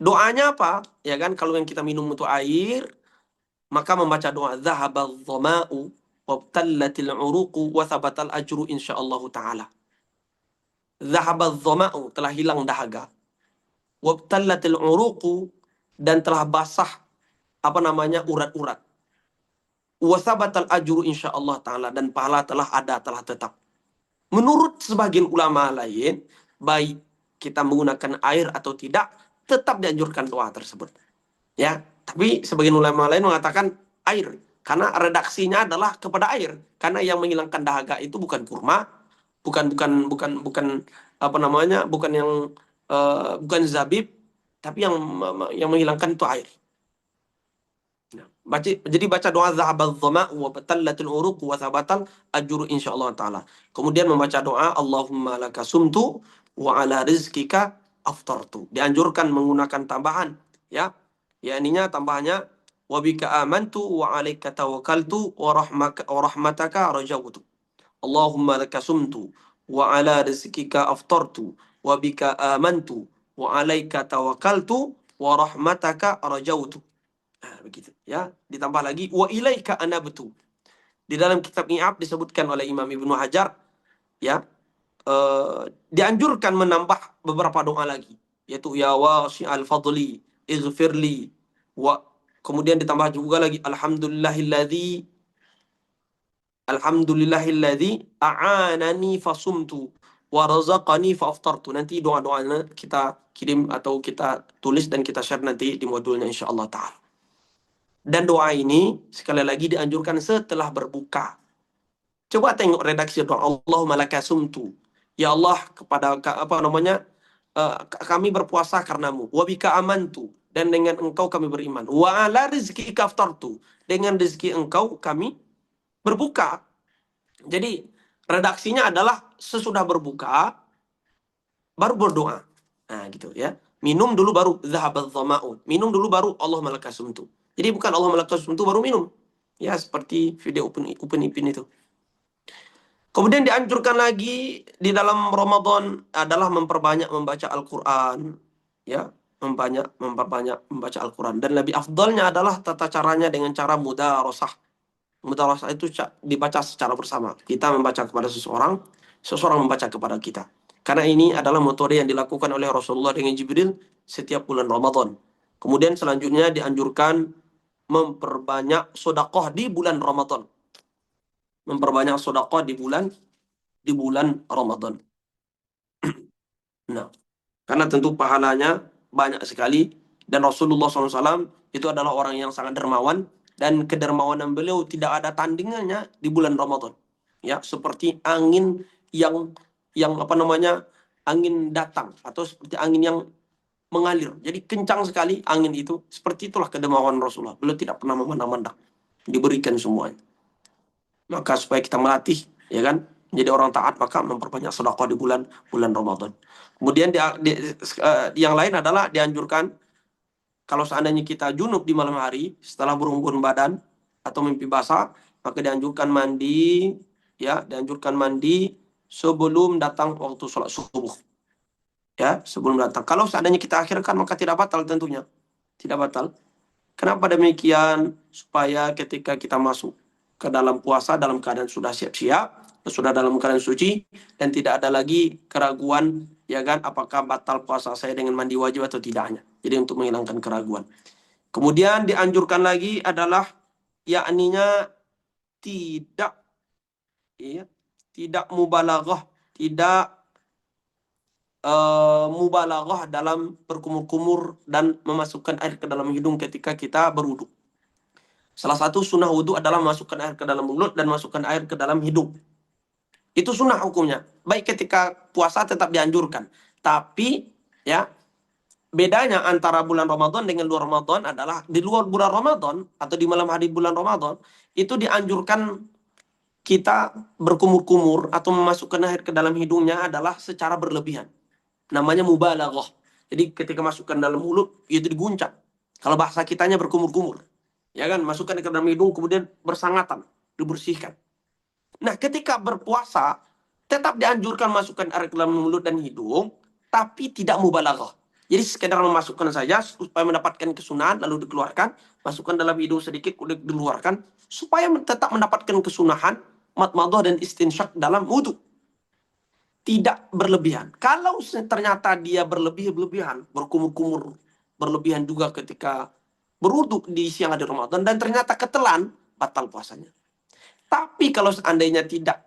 Doanya apa? Ya kan, kalau yang kita minum itu air, maka membaca doa zahabal dhama'u wabtallatil uruqu wa thabatal ajru insyaallah taala. Zahabal dhama'u, telah hilang dahaga. Wabtallatil uruqu, dan telah basah urat-urat. Wa thabatal ajru insyaallah taala, dan pahala telah tetap. Menurut sebagian ulama lain, baik kita menggunakan air atau tidak, tetap dianjurkan doa tersebut. Ya, tapi sebagian ulama lain mengatakan air, karena redaksinya adalah kepada air. Karena yang menghilangkan dahaga itu bukan kurma, bukan bukan zabib, tapi yang menghilangkan itu air. Jadi baca doa zahabal dhama wa batallatul uruq wa thabatal ajru insyaallah taala. Kemudian membaca doa Allahumma laka sumtu wa ala rizkika aftartu. Dianjurkan menggunakan tambahan, ya. Ya, ininya tambahannya wa bika amantu wa 'alaika tawakkaltu wa rahmataka rajawtu. Allahumma laka sumtu wa 'ala rizqika aftartu wa bika amantu wa 'alaika tawakkaltu wa rahmataka rajawtu. Nah, begitu, ya. Ditambah lagi wa ilaika anabtu. Di dalam kitab I'ab disebutkan oleh Imam Ibnu Hajar, ya, dianjurkan menambah beberapa doa lagi, yaitu ya wasi'al fadli ighfirli, wa kemudian ditambah juga lagi alhamdulillahilladzi a'anani fasumtu wa razaqani faaftartu. Nanti doa-doanya kita kirim atau kita tulis dan kita share nanti di modulnya insyaallah taala. Dan doa ini sekali lagi dianjurkan setelah berbuka. Coba tengok redaksi doa Allahumma laka sumtu. Ya Allah, kepada kami berpuasa karenamu. Wa bika amantu, dan dengan engkau kami beriman. Wa ala rizqika aftartu, dengan rezeki engkau kami berbuka. Jadi redaksinya adalah sesudah berbuka baru berdoa. Nah, gitu ya. Minum dulu baru zahabadz dhama'u. Minum dulu baru Allahumma laka sumtu. Jadi bukan Allahumma laka sumtu baru minum. Ya, seperti video Upin Ipin itu. Kemudian dianjurkan lagi di dalam Ramadan adalah memperbanyak membaca Al-Qur'an, ya, memperbanyak membaca Al-Qur'an, dan lebih afdalnya adalah tata caranya dengan cara mudarasah. Mudarasah itu dibaca secara bersama. Kita membaca kepada seseorang, seseorang membaca kepada kita. Karena ini adalah metode yang dilakukan oleh Rasulullah dengan Jibril setiap bulan Ramadan. Kemudian selanjutnya dianjurkan memperbanyak sedekah di bulan Ramadan. Memperbanyak sedekah di bulan Ramadan. Nah, karena tentu pahalanya banyak sekali, dan Rasulullah SAW itu adalah orang yang sangat dermawan, dan kedermawanan beliau tidak ada tandingannya di bulan Ramadan. Ya, seperti angin yang angin datang, atau seperti angin yang mengalir. Jadi kencang sekali angin itu. Seperti itulah kedermawanan Rasulullah. Beliau tidak pernah memandang-mandang. Diberikan semuanya. Maka supaya kita melatih, ya kan, menjadi orang taat, maka memperbanyak sedekah di bulan Ramadan. Kemudian yang lain adalah dianjurkan kalau seandainya kita junub di malam hari setelah berunggun badan atau mimpi basah, maka dianjurkan mandi, ya, dianjurkan mandi sebelum datang waktu sholat subuh. Ya, sebelum datang. Kalau seandainya kita akhirkan maka tidak batal tentunya. Tidak batal. Kenapa demikian? Supaya ketika kita masuk ke dalam puasa dalam keadaan sudah siap-siap, sudah dalam keadaan suci, dan tidak ada lagi keraguan, ya kan, apakah batal puasa saya dengan mandi wajib atau tidaknya. Jadi untuk menghilangkan keraguan. Kemudian dianjurkan lagi adalah yakninya tidak mubalaghah, tidak mubalaghah dalam berkumur-kumur dan memasukkan air ke dalam hidung ketika kita berwudu. Salah satu sunnah wudu adalah masukkan air ke dalam mulut dan masukkan air ke dalam hidung. Itu sunnah hukumnya. Baik ketika puasa tetap dianjurkan. Tapi, ya, bedanya antara bulan Ramadan dengan luar Ramadan adalah di luar bulan Ramadan atau di malam hari bulan Ramadan, itu dianjurkan kita berkumur-kumur atau memasukkan air ke dalam hidungnya adalah secara berlebihan. Namanya mubalaghah. Jadi ketika masukkan dalam mulut, itu diguncang. Kalau bahasa kitanya berkumur-kumur. Ya kan, masukkan ke dalam hidung kemudian bersangatan, dibersihkan. Nah, ketika berpuasa tetap dianjurkan masukkan air ke dalam mulut dan hidung, tapi tidak mubalaghah. Jadi sekedar memasukkan saja supaya mendapatkan kesunahan lalu dikeluarkan, masukkan dalam hidung sedikit kemudian dikeluarkan supaya tetap mendapatkan kesunahan madmadah dan istinsyak dalam wudu. Tidak berlebihan. Kalau ternyata dia berlebihan, berkumur-kumur, berlebihan juga ketika berwudu di siang hari Ramadan dan ternyata ketelan, batal puasanya. Tapi kalau seandainya tidak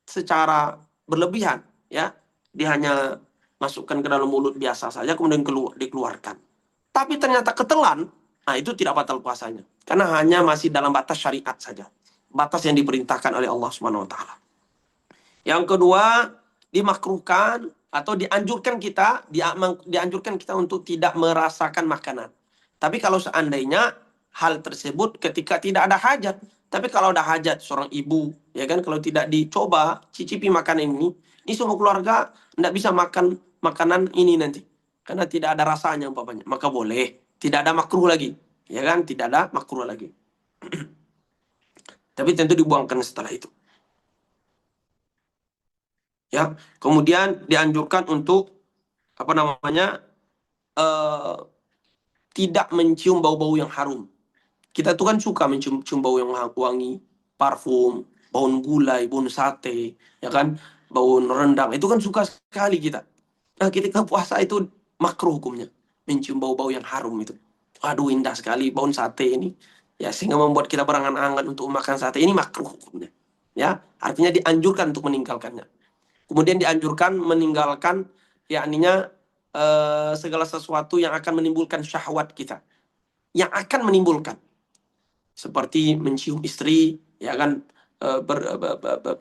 secara berlebihan, ya, dia hanya masukkan ke dalam mulut biasa saja kemudian dikeluarkan. Tapi ternyata ketelan, nah itu tidak batal puasanya. Karena hanya masih dalam batas syariat saja. Batas yang diperintahkan oleh Allah Subhanahu wa taala. Yang kedua, dimakruhkan atau dianjurkan kita untuk tidak merasakan makanan. Tapi kalau seandainya hal tersebut ketika tidak ada hajat, tapi kalau ada hajat seorang ibu, ya kan, kalau tidak dicoba cicipi makanan ini semua keluarga tidak bisa makan makanan ini nanti. karena tidak ada rasanya umpamanya, maka boleh. Tidak ada makruh lagi, ya kan? Tidak ada makruh lagi. Tapi tentu dibuangkan setelah itu. Ya, kemudian dianjurkan untuk apa namanya eh, tidak mencium bau-bau yang harum. Kita tuh kan suka mencium bau yang wangi, parfum, bau gulai, bau sate, ya kan, bau rendang. Itu kan suka sekali kita. Nah, ketika puasa itu makruh hukumnya, mencium bau-bau yang harum itu. Aduh, indah sekali bau sate ini. Ya, sehingga membuat kita berangan-angan untuk makan sate ini makruh hukumnya. Ya, artinya dianjurkan untuk meninggalkannya. Kemudian dianjurkan meninggalkan yakninya segala sesuatu yang akan menimbulkan syahwat kita. Yang akan menimbulkan seperti mencium istri, ya kan,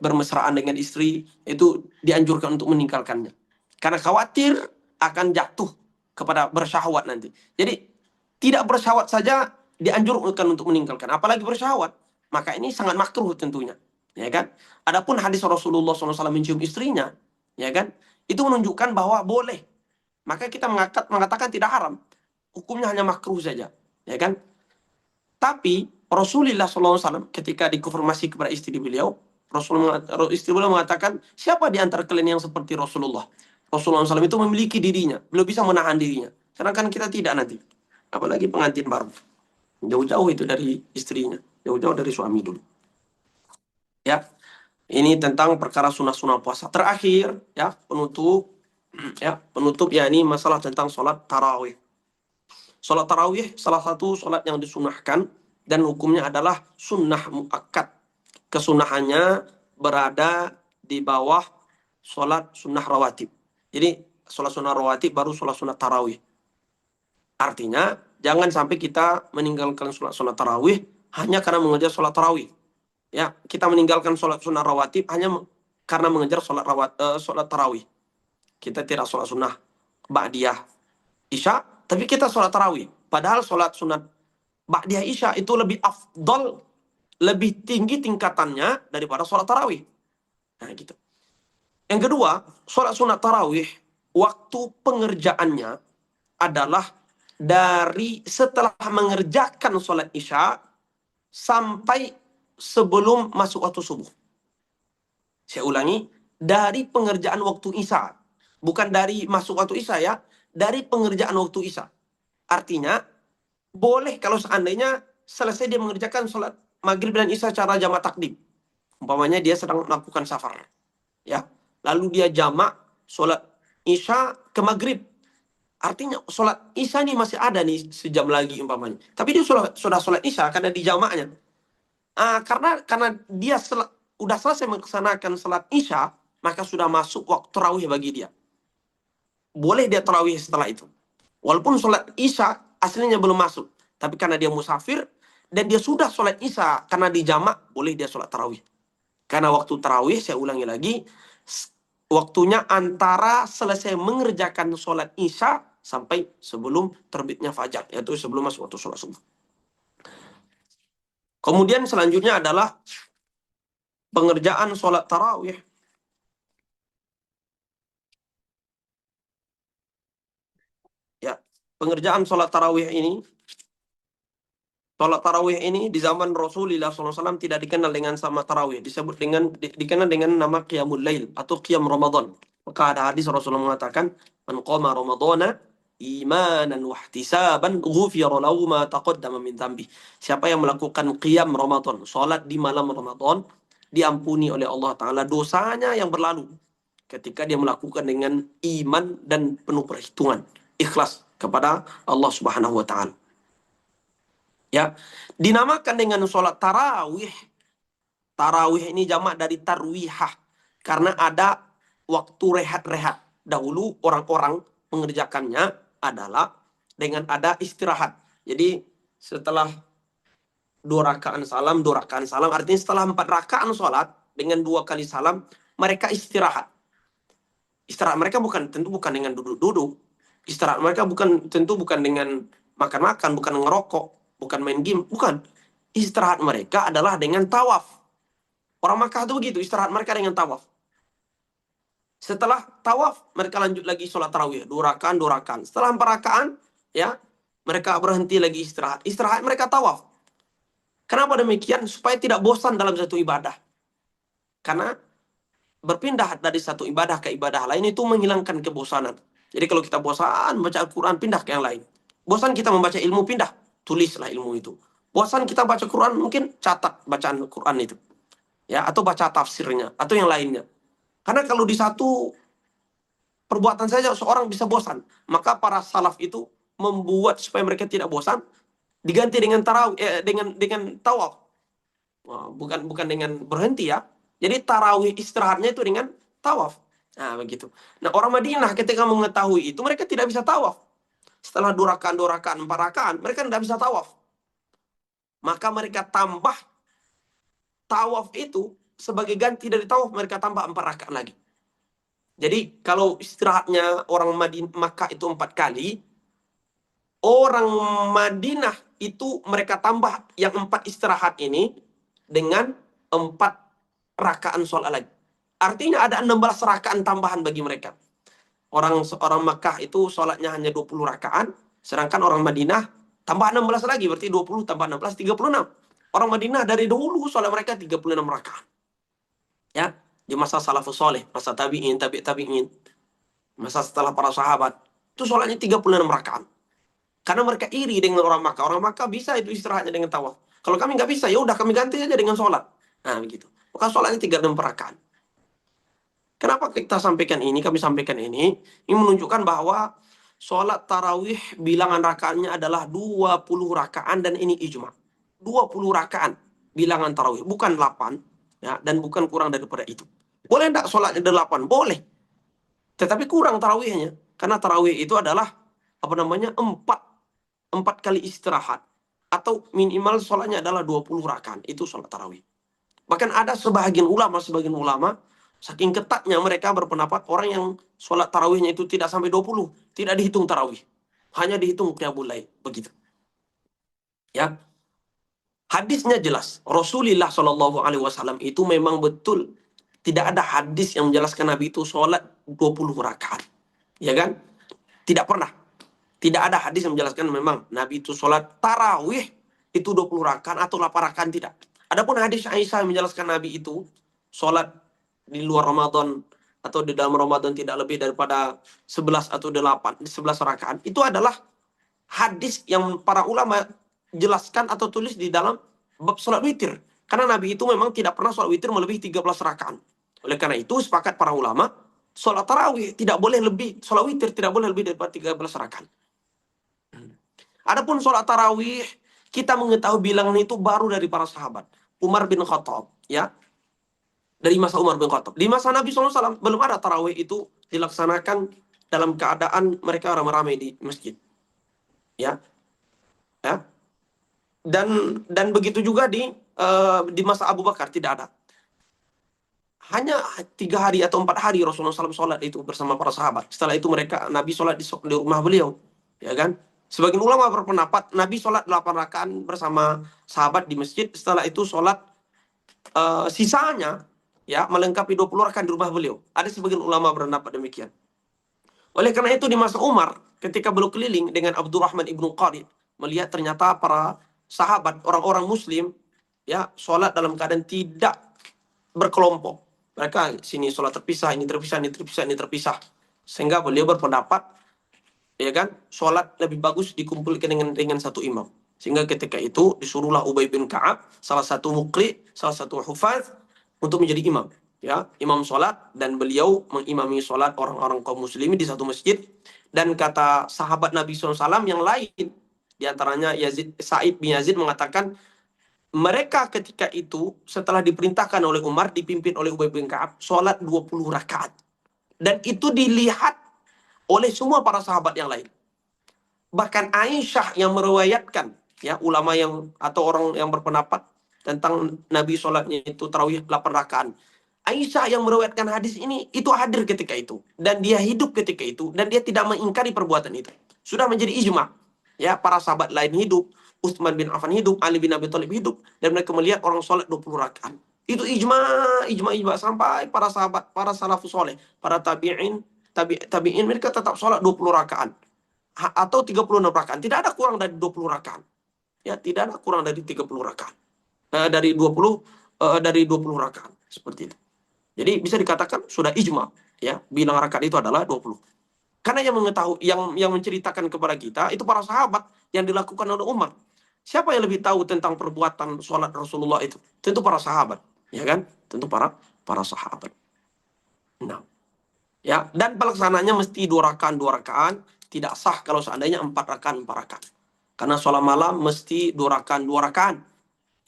bermesraan dengan istri, itu dianjurkan untuk meninggalkannya. Karena khawatir akan jatuh kepada bersyahwat nanti. Jadi tidak bersyahwat saja dianjurkan untuk meninggalkan, apalagi bersyahwat. Maka ini sangat makruh tentunya, ya kan? Adapun hadis Rasulullah SAW mencium istrinya, ya kan, itu menunjukkan bahwa boleh. Maka kita mengatakan tidak haram. Hukumnya hanya makruh saja, ya kan? Tapi Rasulullah SAW ketika dikonfirmasi kepada istri beliau, istri beliau mengatakan, siapa di antara kalian yang seperti Rasulullah? Rasulullah SAW itu memiliki dirinya, beliau bisa menahan dirinya. Sedangkan kita tidak nanti. Apalagi pengantin baru. Jauh-jauh itu dari istrinya, jauh-jauh dari suami dulu. Ya, ini tentang perkara sunnah-sunnah puasa. Terakhir, ya penutup, ya ini masalah tentang sholat tarawih. Sholat tarawih salah satu sholat yang disunahkan dan hukumnya adalah sunnah muakkad. Kesunahannya berada di bawah sholat sunnah rawatib. Jadi sholat sunnah rawatib baru sholat sunnah tarawih. Artinya jangan sampai kita meninggalkan sholat tarawih hanya karena mengejar sholat tarawih. Ya, kita meninggalkan sholat sunnah rawatib hanya karena mengejar sholat tarawih. Kita tidak sholat sunnah ba'diyah isya, tapi kita sholat tarawih. Padahal sholat sunat ba'diyah isya itu lebih afdol, lebih tinggi tingkatannya daripada sholat tarawih. Nah, gitu. Yang kedua, sholat sunat tarawih, waktu pengerjaannya adalah dari setelah mengerjakan sholat isya sampai sebelum masuk waktu subuh. Saya ulangi, dari pengerjaan waktu isya. Bukan dari masuk waktu isya ya, dari pengerjaan waktu isya. Artinya, boleh kalau seandainya selesai dia mengerjakan sholat maghrib dan isya secara jamak takdim. Umpamanya dia sedang melakukan safar. Ya, lalu dia jamak sholat isya ke maghrib. Artinya sholat isya ini masih ada nih sejam lagi umpamanya. Tapi dia sudah sholat isya karena di jamaknya. Karena dia udah selesai melaksanakan sholat isya, maka sudah masuk waktu tarawih bagi dia. Boleh dia tarawih setelah itu. Walaupun sholat isya aslinya belum masuk. Tapi karena dia musafir, dan dia sudah sholat isya karena di jamak, boleh dia sholat tarawih. Karena waktu tarawih, saya ulangi lagi, waktunya antara selesai mengerjakan sholat isya sampai sebelum terbitnya fajar, yaitu sebelum masuk waktu sholat subuh. Kemudian selanjutnya adalah pengerjaan sholat tarawih. Ya, pengerjaan sholat tarawih ini, sholat tarawih ini di zaman Rasulullah SAW tidak dikenal dengan sama tarawih, disebut dikenal dengan nama qiyamul lail atau qiyam Ramadan. Maka ada hadis Rasulullah mengatakan, "Man qama Ramadhana imanan wa ihtisaban ghufira lahu ma taqaddama min dhanbi." Siapa yang melakukan qiyam Ramadan, salat di malam Ramadan, diampuni oleh Allah Taala dosanya yang berlalu ketika dia melakukan dengan iman dan penuh perhitungan, ikhlas kepada Allah Subhanahu wa taala. Ya, dinamakan dengan sholat tarawih. Tarawih ini jamak dari tarwihah, karena ada waktu rehat-rehat. Dahulu orang-orang mengerjakannya adalah dengan ada istirahat. Jadi setelah 2 rakaat salam, artinya setelah 4 rakaat sholat dengan 2 kali salam, mereka istirahat. Istirahat mereka tentu bukan dengan duduk-duduk. Istirahat mereka tentu bukan dengan makan-makan, bukan ngerokok, bukan main game, bukan. Istirahat mereka adalah dengan tawaf. Orang Makkah itu begitu, istirahat mereka dengan tawaf. Setelah tawaf, mereka lanjut lagi sholat tarawih. 2 rakaat, 2 rakaat. Setelah 4 rakaat, ya, mereka berhenti lagi istirahat. Istirahat mereka tawaf. Kenapa demikian? Supaya tidak bosan dalam satu ibadah. Karena berpindah dari satu ibadah ke ibadah lain itu menghilangkan kebosanan. Jadi kalau kita bosan baca Al-Quran, pindah ke yang lain. Bosan kita membaca ilmu, pindah. Tulislah ilmu itu. Bosan kita baca Quran, mungkin catat bacaan Quran itu. Ya, atau baca tafsirnya, atau yang lainnya. Karena kalau di satu perbuatan saja seorang bisa bosan. Maka para salaf itu membuat supaya mereka tidak bosan, diganti dengan tarawih, dengan tawaf. Wah, bukan dengan berhenti ya. Jadi tarawih istirahatnya itu dengan tawaf. Nah, begitu. Nah, orang Madinah ketika mengetahui itu mereka tidak bisa tawaf. Setelah 2 rakaat, 2 rakaat, 4 rakaat, mereka tidak bisa tawaf. Maka mereka tambah tawaf itu sebagai ganti dari tawaf, mereka tambah 4 rakaat lagi. Jadi kalau istirahatnya orang Makkah itu 4 kali, orang Madinah itu mereka tambah yang 4 istirahat ini dengan 4 rakaat sholat lagi. Artinya ada 16 rakaat tambahan bagi mereka. Orang Makkah itu sholatnya hanya 20 rakaat, sedangkan orang Madinah tambah 16 lagi, berarti 20 tambah 16, 36. Orang Madinah dari dahulu sholat mereka 36 rakaat. Ya, di masa salafus soleh, masa tabi'in, tabi'in, masa setelah para sahabat, itu sholatnya 36 rakaat. Karena mereka iri dengan orang Makkah. Orang Makkah bisa itu istirahatnya dengan tawaf. Kalau kami nggak bisa, ya udah kami ganti aja dengan sholat. Nah, begitu. Maka sholatnya 36 rakaat. Kenapa kita sampaikan ini? Kami sampaikan ini menunjukkan bahwa sholat tarawih bilangan rakaatnya adalah 20 rakaat dan ini ijma. 20 rakaat bilangan tarawih, bukan 8 ya, dan bukan kurang daripada itu. Boleh enggak sholatnya 8? Boleh. Tetapi kurang tarawihnya. Karena tarawih itu adalah apa namanya? 4 kali istirahat. Atau minimal sholatnya adalah 20 rakaat. Itu sholat tarawih. Bahkan ada sebagian ulama saking ketatnya mereka berpendapat orang yang sholat tarawihnya itu tidak sampai 20, tidak dihitung tarawih. Hanya dihitung qiyamul lail, begitu. Ya. Hadisnya jelas. Rasulullah Shallallahu alaihi wasallam itu memang betul tidak ada hadis yang menjelaskan Nabi itu sholat 20 rakaat. Ya kan? Tidak pernah. Tidak ada hadis yang menjelaskan memang Nabi itu sholat tarawih itu 20 rakaat atau 8 rakaat, tidak. Adapun hadis Aisyah yang menjelaskan Nabi itu sholat di luar Ramadan atau di dalam Ramadan tidak lebih daripada 11 atau 8, 11 rakaat. Itu adalah hadis yang para ulama jelaskan atau tulis di dalam bab sholat witir. Karena Nabi itu memang tidak pernah sholat witir melebihi 13 rakaat. Oleh karena itu sepakat para ulama, sholat tarawih tidak boleh lebih, sholat witir tidak boleh lebih daripada 13 rakaat. Adapun sholat tarawih, kita mengetahui bilangan itu baru dari para sahabat. Umar bin Khattab, ya. Dari masa Umar bin Khattab. Di masa Nabi SAW, belum ada tarawih itu dilaksanakan dalam keadaan mereka ramai-ramai di masjid. Ya. Ya. Dan begitu juga di masa Abu Bakar, tidak ada. Hanya 3 hari atau 4 hari Rasulullah SAW sholat itu bersama para sahabat. Setelah itu Nabi sholat di rumah beliau. Ya kan? Sebagian ulama berpendapat Nabi sholat 8 rakaat bersama sahabat di masjid. Setelah itu sholat sisanya ya melengkapi 20 rakaat di rumah beliau. Ada sebagian ulama berpendapat demikian. Oleh karena itu di masa Umar, ketika beliau keliling dengan Abdurrahman ibnu Qarid, melihat ternyata para sahabat, orang-orang muslim, ya sholat dalam keadaan tidak berkelompok. Mereka sini sholat terpisah, ini terpisah, ini terpisah, ini terpisah. Sehingga beliau berpendapat, ya kan, sholat lebih bagus dikumpulkan dengan satu imam. Sehingga ketika itu disuruhlah Ubay bin Ka'ab, salah satu muqri, salah satu hufaz, untuk menjadi imam. Ya, imam sholat, dan beliau mengimami sholat orang-orang kaum muslimin di satu masjid. Dan kata sahabat Nabi SAW yang lain, diantaranya Sa'id bin Yazid mengatakan, mereka ketika itu setelah diperintahkan oleh Umar, dipimpin oleh Ubay bin Ka'ab, sholat 20 rakaat. Dan itu dilihat oleh semua para sahabat yang lain. Bahkan Aisyah yang meriwayatkan, ya ulama yang atau orang yang berpendapat tentang Nabi sholatnya itu tarawih 8 rakaat. Aisyah yang meriwayatkan hadis ini itu hadir ketika itu, dan dia hidup ketika itu, dan dia tidak mengingkari perbuatan itu. Sudah menjadi ijma. Ya, para sahabat lain hidup, Utsman bin Affan hidup, Ali bin Abi Thalib hidup, dan mereka melihat orang sholat 20 rakaat. Itu ijma sampai para sahabat, para salafus soleh, para tabi'in mereka tetap sholat 20 rakaat atau 36 rakaat. Tidak ada kurang dari 20 rakaat. Ya, tidak ada kurang dari 30 rakaat. Dari 20 dari 20 rakaat seperti itu. Jadi bisa dikatakan sudah ijma, ya, bilang rakaat itu adalah 20. Karena yang mengetahui, yang menceritakan kepada kita itu para sahabat yang dilakukan oleh Umar. Siapa yang lebih tahu tentang perbuatan sholat Rasulullah itu? Tentu para sahabat, ya kan? Tentu para sahabat. Nah, ya, dan pelaksananya mesti 2 rakaat 2 rakaat, tidak sah kalau seandainya 4 rakaat 4 rakaat. Karena sholat malam mesti 2 rakaat 2 rakaat,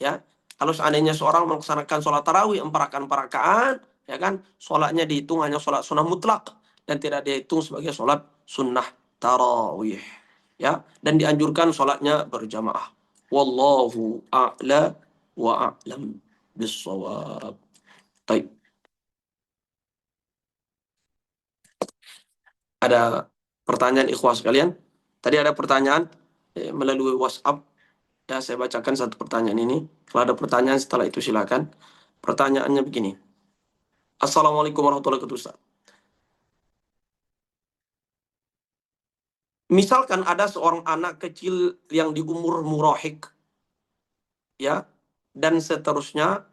ya. Kalau seandainya seorang melaksanakan sholat tarawih 4 rakaat 4 rakaat, ya kan, sholatnya dihitung hanya sholat sunnah mutlak dan tidak dihitung sebagai sholat sunnah tarawih, ya. Dan dianjurkan sholatnya berjamaah. Wallahu a'la wa a'lam bissawab. Baik. Ada pertanyaan ikhwas sekalian? Tadi ada pertanyaan melalui WhatsApp. Ya, saya bacakan satu pertanyaan ini. Kalau ada pertanyaan setelah itu silakan. Pertanyaannya begini. Assalamualaikum warahmatullahi wabarakatuh, Ustaz. Misalkan ada seorang anak kecil yang di umur murahik, ya, dan seterusnya,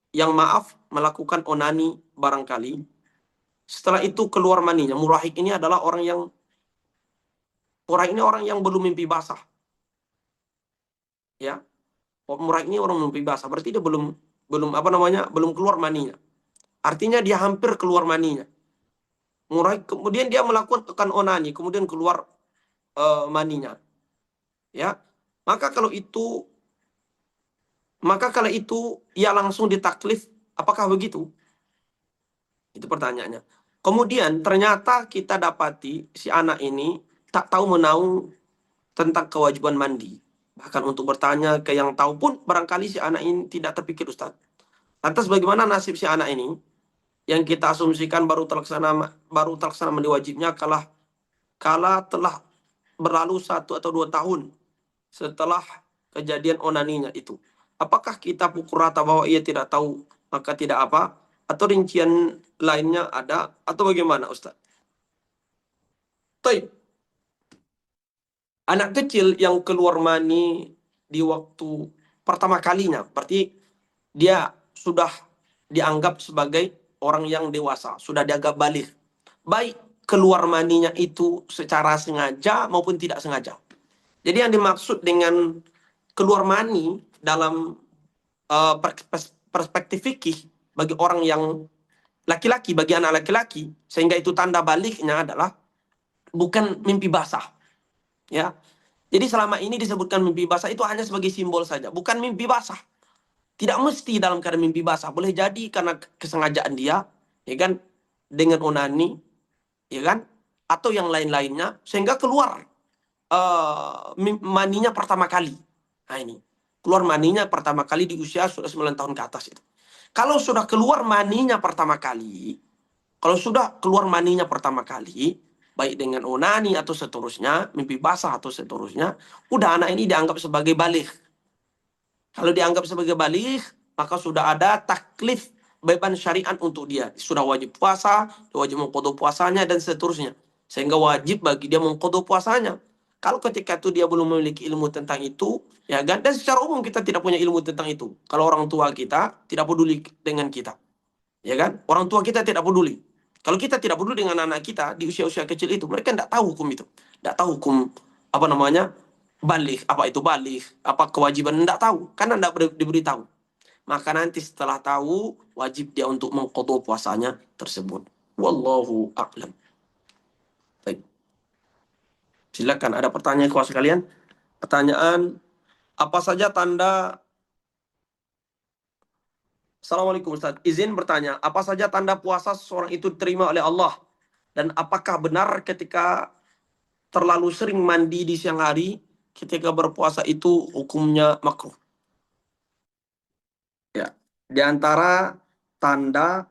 yang maaf melakukan onani barangkali. Setelah itu keluar maninya. Murahik ini adalah orang yang belum mimpi basah, ya. Murahik ini orang mimpi basah, berarti dia belum belum apa namanya belum keluar maninya. Artinya dia hampir keluar maninya. Murahik, kemudian dia melakukan onani, kemudian keluar maninya, ya. Maka kalau itu ia langsung ditaklif, apakah begitu? Itu pertanyaannya. Kemudian ternyata kita dapati si anak ini tak tahu menahu tentang kewajiban mandi. Bahkan untuk bertanya ke yang tahu pun barangkali si anak ini tidak terpikir, Ustaz. Lantas bagaimana nasib si anak ini yang kita asumsikan baru terlaksana mandi wajibnya kala telah berlalu 1 atau 2 tahun setelah kejadian onaninya itu. Apakah kita pukul rata bahwa ia tidak tahu maka tidak apa? Atau rincian lainnya ada? Atau bagaimana, Ustaz? Taib. Anak kecil yang keluar mani di waktu pertama kalinya, berarti dia sudah dianggap sebagai orang yang dewasa, sudah dianggap balik. Baik keluar maninya itu secara sengaja maupun tidak sengaja. Jadi yang dimaksud dengan keluar mani dalam perspektif fikih bagi orang yang laki-laki, bagi anak laki-laki, sehingga itu tanda baliknya adalah bukan mimpi basah, ya. Jadi selama ini disebutkan mimpi basah itu hanya sebagai simbol saja, bukan mimpi basah. Tidak mesti dalam keadaan mimpi basah, boleh jadi karena kesengajaan dia, ya kan, dengan onani, ya kan, atau yang lain-lainnya sehingga keluar maninya pertama kali. Nah ini, keluar maninya pertama kali di usia sudah 9 tahun ke atas itu. Kalau sudah keluar maninya pertama kali, baik dengan onani atau seterusnya, mimpi basah atau seterusnya, udah anak ini dianggap sebagai balik. Kalau dianggap sebagai balik, maka sudah ada taklif beban syariat untuk dia. Sudah wajib puasa, wajib mengqadha puasanya dan seterusnya. Sehingga wajib bagi dia mengqadha puasanya. Kalau ketika itu dia belum memiliki ilmu tentang itu, ya kan? Dan secara umum kita tidak punya ilmu tentang itu. Kalau orang tua kita tidak peduli dengan kita, ya kan? Orang tua kita tidak peduli. Kalau kita tidak peduli dengan anak kita di usia-usia kecil itu, mereka tidak tahu hukum itu, tidak tahu hukum apa namanya balik, apa itu balik, apa kewajiban, tidak tahu, karena tidak diberitahu. Maka nanti setelah tahu, wajib dia untuk mengqadha puasanya tersebut. Wallahu a'lam. Baik. Silakan, ada pertanyaan kepada sekalian? Pertanyaan, apa saja tanda... Assalamualaikum Ustaz. Izin bertanya, apa saja tanda puasa seseorang itu diterima oleh Allah? Dan apakah benar ketika terlalu sering mandi di siang hari, ketika berpuasa itu hukumnya makruh? Ya, di antara tanda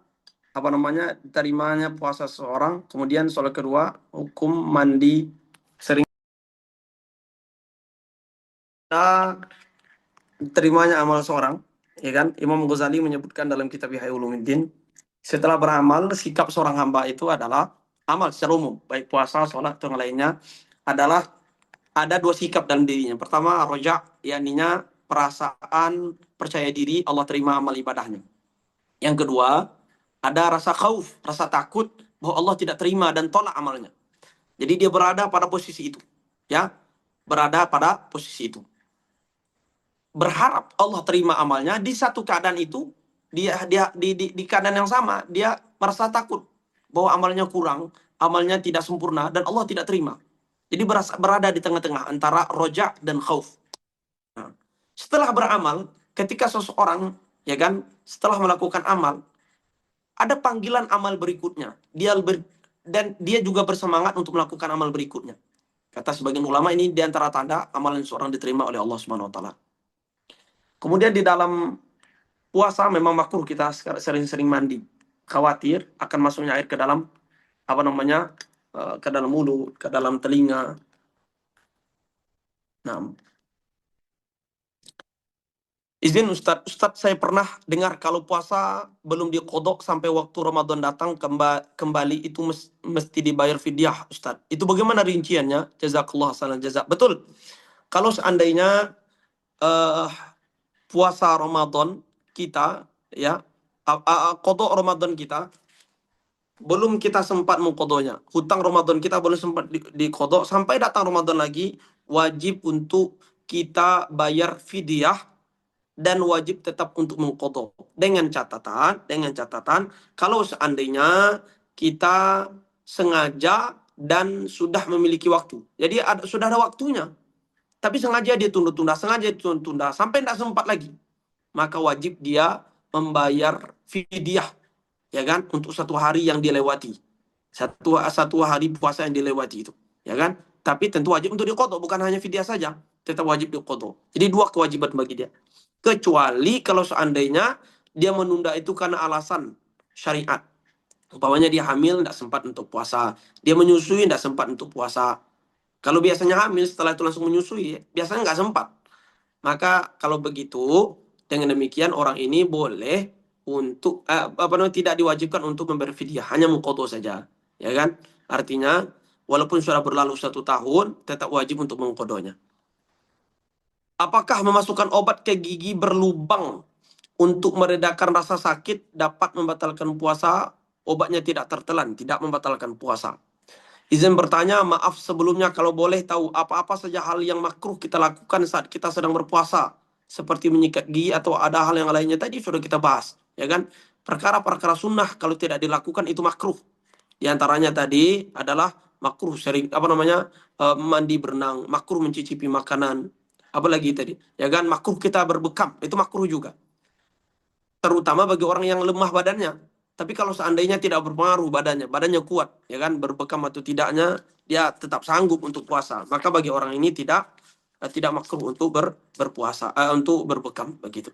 apa namanya diterimanya puasa seseorang, kemudian soal kedua, hukum mandi sering diterimanya amal seorang. ya kan? Imam Ghazali menyebutkan dalam kitab Ihya Ulumuddin, setelah beramal, sikap seorang hamba itu adalah amal secara umum, baik puasa, sholat, atau yang lainnya, adalah ada dua sikap dalam dirinya. Pertama, roja, yakninya perasaan percaya diri Allah terima amal ibadahnya. Yang kedua, ada rasa khauf, rasa takut bahwa Allah tidak terima dan tolak amalnya. Jadi dia berada pada posisi itu, ya, berada pada posisi itu. Berharap Allah terima amalnya, di satu keadaan itu dia di keadaan yang sama dia merasa takut bahwa amalnya kurang, amalnya tidak sempurna dan Allah tidak terima. Jadi berada di tengah-tengah antara roja dan khauf. Nah, setelah beramal, ketika seseorang, ya kan, setelah melakukan amal, ada panggilan amal berikutnya. Dan dia juga bersemangat untuk melakukan amal berikutnya. Kata sebagian ulama, ini di antara tanda amalan seorang diterima oleh Allah Subhanahu wa taala. Kemudian di dalam puasa memang makruh kita sering-sering mandi. Khawatir akan masuknya air ke dalam apa namanya? Ke dalam mulut, ke dalam telinga. Nah, izin Ustadz, saya pernah dengar kalau puasa belum dikodok sampai waktu Ramadan datang kembali itu mesti dibayar fidyah, Ustadz. Itu bagaimana rinciannya? Jazakallah salam jazak. Betul. Kalau seandainya eh, puasa Ramadan kita, ya, kodok Ramadan kita belum kita sempat mengkodoknya, hutang Ramadan kita belum sempat dikodok, sampai datang Ramadan lagi, wajib untuk kita bayar fidyah dan wajib tetap untuk mengkodok dengan catatan kalau seandainya kita sengaja dan sudah memiliki waktu, jadi sudah ada waktunya tapi sengaja dia tunda sampai tidak sempat lagi, maka wajib dia membayar fidyah, ya kan, untuk satu hari yang dilewati, satu hari puasa yang dilewati itu, ya kan. Tapi tentu wajib untuk diqodho, bukan hanya fidyah saja, tetap wajib diqodho. Jadi dua kewajiban bagi dia. Kecuali kalau seandainya dia menunda itu karena alasan syariat. Umpamanya dia hamil, tidak sempat untuk puasa. Dia menyusui, tidak sempat untuk puasa. Kalau biasanya hamil, setelah itu langsung menyusui, biasanya nggak sempat. Maka kalau begitu, dengan demikian orang ini boleh untuk tidak diwajibkan untuk membayar fidyah, hanya mengqadha saja, ya kan? Artinya walaupun sudah berlalu 1 tahun, tetap wajib untuk mengqadhanya. Apakah memasukkan obat ke gigi berlubang untuk meredakan rasa sakit dapat membatalkan puasa? Obatnya tidak tertelan, tidak membatalkan puasa. Izin bertanya, maaf sebelumnya, kalau boleh tahu apa-apa saja hal yang makruh kita lakukan saat kita sedang berpuasa, seperti menyikat gigi atau ada hal yang lainnya, tadi sudah kita bahas, ya kan? Perkara-perkara sunnah kalau tidak dilakukan itu makruh. Di antaranya tadi adalah makruh sering mandi berenang, makruh mencicipi makanan, apalagi tadi, ya kan? Makruh kita berbekam, itu makruh juga. Terutama bagi orang yang lemah badannya. Tapi kalau seandainya tidak berpengaruh badannya kuat, ya kan, berbekam atau tidaknya, dia tetap sanggup untuk puasa. Maka bagi orang ini tidak makruh untuk berpuasa, untuk berbekam begitu.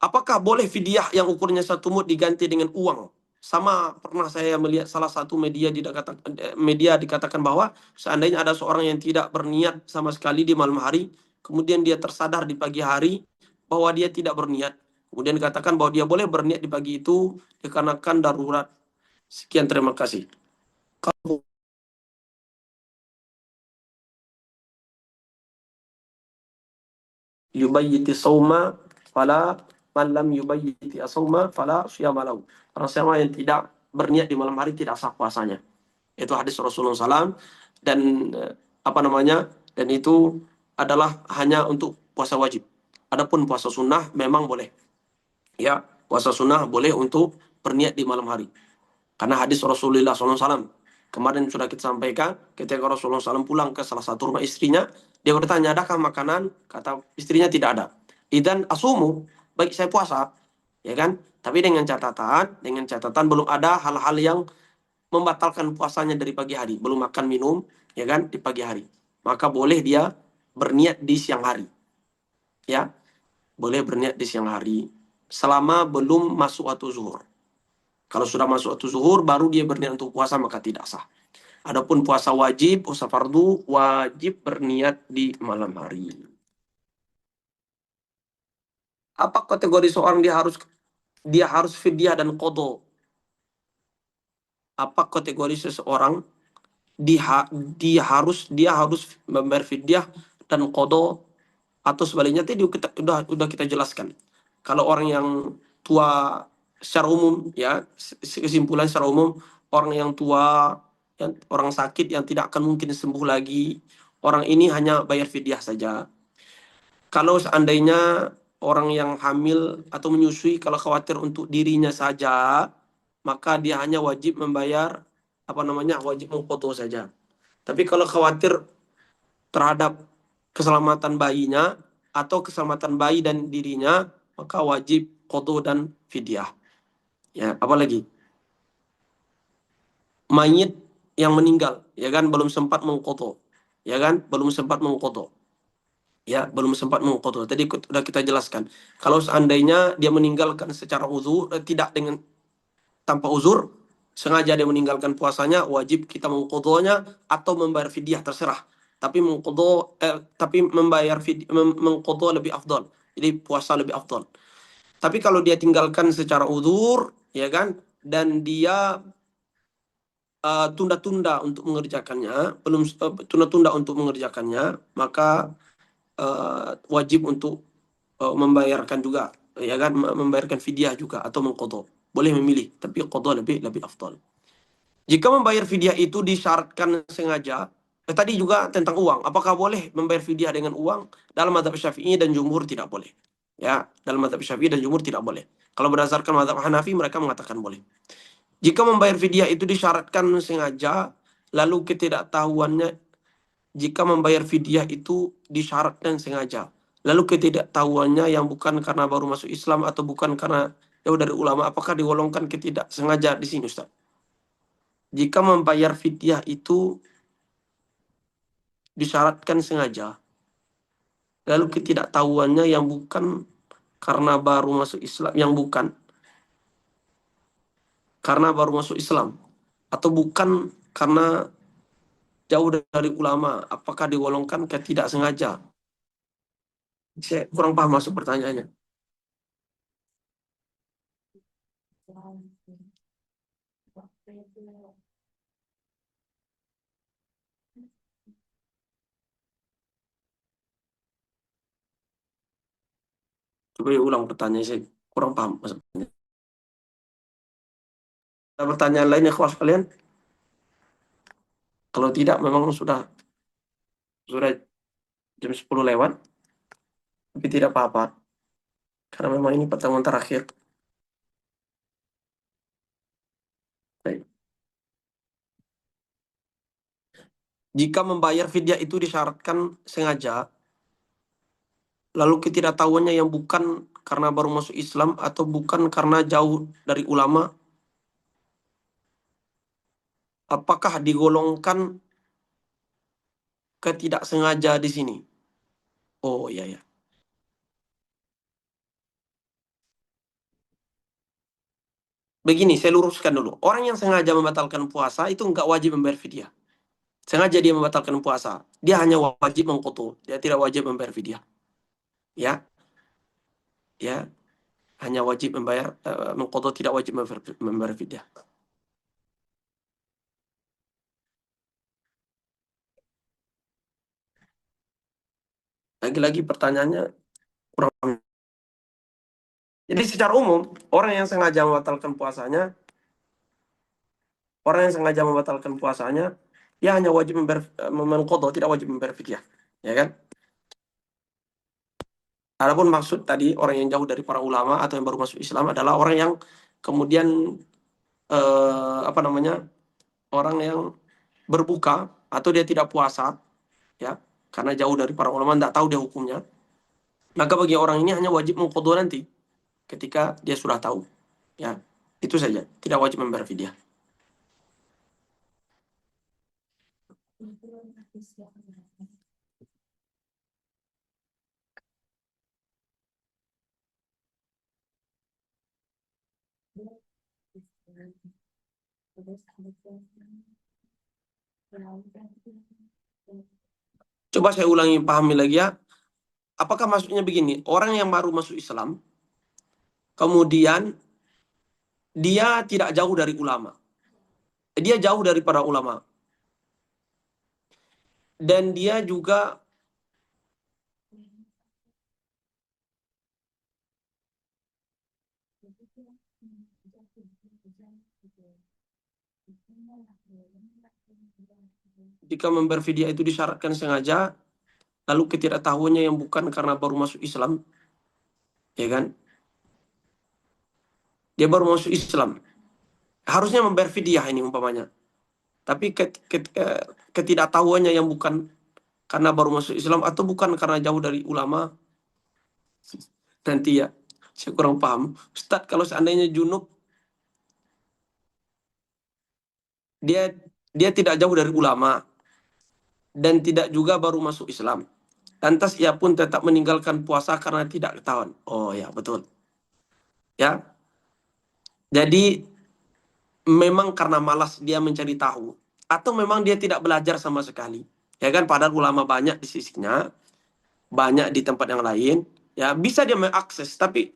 Apakah boleh fidyah yang ukurnya 1 mud diganti dengan uang? Sama pernah saya melihat salah satu media dikatakan bahwa seandainya ada seorang yang tidak berniat sama sekali di malam hari, kemudian dia tersadar di pagi hari bahwa dia tidak berniat. Kemudian dikatakan bahwa dia boleh berniat di pagi itu dikarenakan darurat. Sekian, terima kasih. Yubayyiti sauma fala man lam yubayyiti sauma fala siyama lahu. Orang siapa yang tidak berniat di malam hari tidak sah puasanya. Itu hadis Rasulullah SAW, dan dan itu adalah hanya untuk puasa wajib. Adapun puasa sunnah memang boleh. Ya, puasa sunnah boleh untuk berniat di malam hari. Karena hadis Rasulullah SAW kemarin sudah kita sampaikan, ketika Rasulullah SAW pulang ke salah satu rumah istrinya, dia bertanya, adakah makanan? Kata istrinya, tidak ada. Idan asumu, baik saya puasa, ya kan? Tapi dengan catatan belum ada hal-hal yang membatalkan puasanya dari pagi hari, belum makan minum, ya kan, di pagi hari. Maka boleh dia berniat di siang hari. Ya, boleh berniat di siang hari selama belum masuk waktu zuhur. Kalau sudah masuk waktu zuhur baru dia berniat untuk puasa, maka tidak sah. Adapun puasa wajib, puasa fardu, wajib berniat di malam hari. Apa kategori seorang dia harus fidyah dan qadha? Apa kategori seseorang dia harus membayar fidyah dan qadha, atau sebaliknya? Tadi udah kita jelaskan. Kalau orang yang tua secara umum, ya, kesimpulan secara umum, orang yang tua, yang orang sakit yang tidak akan mungkin sembuh lagi, orang ini hanya bayar fidyah saja. Kalau seandainya orang yang hamil atau menyusui, kalau khawatir untuk dirinya saja, maka dia hanya wajib membayar, wajib mengqadha saja. Tapi kalau khawatir terhadap keselamatan bayinya atau keselamatan bayi dan dirinya, maka wajib qadha dan fidyah. Ya, apalagi mayit yang meninggal, ya kan, belum sempat mengqadha. Ya kan, belum sempat mengqadha. Ya, belum sempat mengqadha. Tadi sudah kita jelaskan. Kalau seandainya dia meninggalkan secara uzur, tidak dengan tanpa uzur, sengaja dia meninggalkan puasanya, wajib kita mengqadhanya atau membayar fidyah, terserah. Tapi tapi membayar fidyah, mengqadha lebih afdal. Jadi puasa lebih afdal. Tapi kalau dia tinggalkan secara uzur, ya kan, dan dia tunda-tunda untuk mengerjakannya, belum tunda-tunda untuk mengerjakannya, maka wajib untuk membayarkan juga, ya kan, membayarkan fidyah juga atau mengqadha. Boleh memilih, tapi qadha lebih lebih afdal. Jika membayar fidyah itu disyaratkan sengaja, tadi juga tentang uang. Apakah boleh membayar fidyah dengan uang? Dalam mazhab Syafi'i dan jumhur tidak boleh. Ya, dalam mazhab Syafi'i dan jumhur tidak boleh. Kalau berdasarkan mazhab Hanafi, mereka mengatakan boleh. Jika membayar fidyah itu disyaratkan sengaja, lalu ketidaktahuannya, jika membayar fidyah itu disyaratkan sengaja, lalu ketidaktahuannya yang bukan karena baru masuk Islam atau bukan karena jauh dari ulama, apakah digolongkan ketidaksengaja di sini, Ustaz? Jika membayar fidyah itu disyaratkan sengaja, lalu ketidaktahuannya yang bukan karena baru masuk Islam, yang bukan karena baru masuk Islam, atau bukan karena jauh dari ulama, apakah digolongkan ketidaksengaja? Saya kurang paham masuk pertanyaannya. Coba ulang pertanyaan, saya kurang paham masuk. Ada pertanyaan lain ya, kawan sekalian? Kalau tidak, memang sudah jam 10 lewat, tapi tidak apa-apa, karena memang ini pertemuan terakhir. Baik. Jika membayar fidyah itu disyaratkan sengaja, lalu ketidaktahuannya yang bukan karena baru masuk Islam atau bukan karena jauh dari ulama, apakah digolongkan ketidaksengaja di sini? Oh iya ya. Begini, saya luruskan dulu. Orang yang sengaja membatalkan puasa itu nggak wajib membayar fidyah. Sengaja dia membatalkan puasa, dia hanya wajib mengqadha, dia tidak wajib membayar fidyah. Ya, ya, hanya wajib membayar mengqadha, tidak wajib membayar fidyah. Lagi-lagi pertanyaannya kurang. Jadi secara umum, orang yang sengaja membatalkan puasanya, dia hanya wajib membayar mengqadha, tidak wajib membayar fidyah. Ya kan? Adapun maksud tadi orang yang jauh dari para ulama atau yang baru masuk Islam adalah orang yang kemudian apa namanya? Orang yang berbuka atau dia tidak puasa, ya, karena jauh dari para ulama, tidak tahu dia hukumnya. Maka bagi orang ini hanya wajib mengqadha nanti ketika dia sudah tahu. Ya, itu saja, tidak wajib membayar fidyah. Coba saya ulangi, pahami lagi ya. Apakah maksudnya begini? Orang yang baru masuk Islam, kemudian dia tidak jauh dari ulama. Dia jauh dari para ulama. Dan dia juga jika membayar fidyah itu disyaratkan sengaja, lalu ketidaktahuannya yang bukan karena baru masuk Islam, ya kan? Dia baru masuk Islam. Harusnya membayar fidyah ini umpamanya. Tapi ketidaktahuannya yang bukan karena baru masuk Islam atau bukan karena jauh dari ulama, nanti ya, saya kurang paham. Ustadz, kalau seandainya junub, dia dia tidak jauh dari ulama dan tidak juga baru masuk Islam. Lantas ia pun tetap meninggalkan puasa karena tidak ketahuan. Oh ya, betul. Ya. Jadi memang karena malas dia mencari tahu atau memang dia tidak belajar sama sekali. Ya kan, padahal ulama banyak di sisinya, banyak di tempat yang lain, ya bisa dia mengakses tapi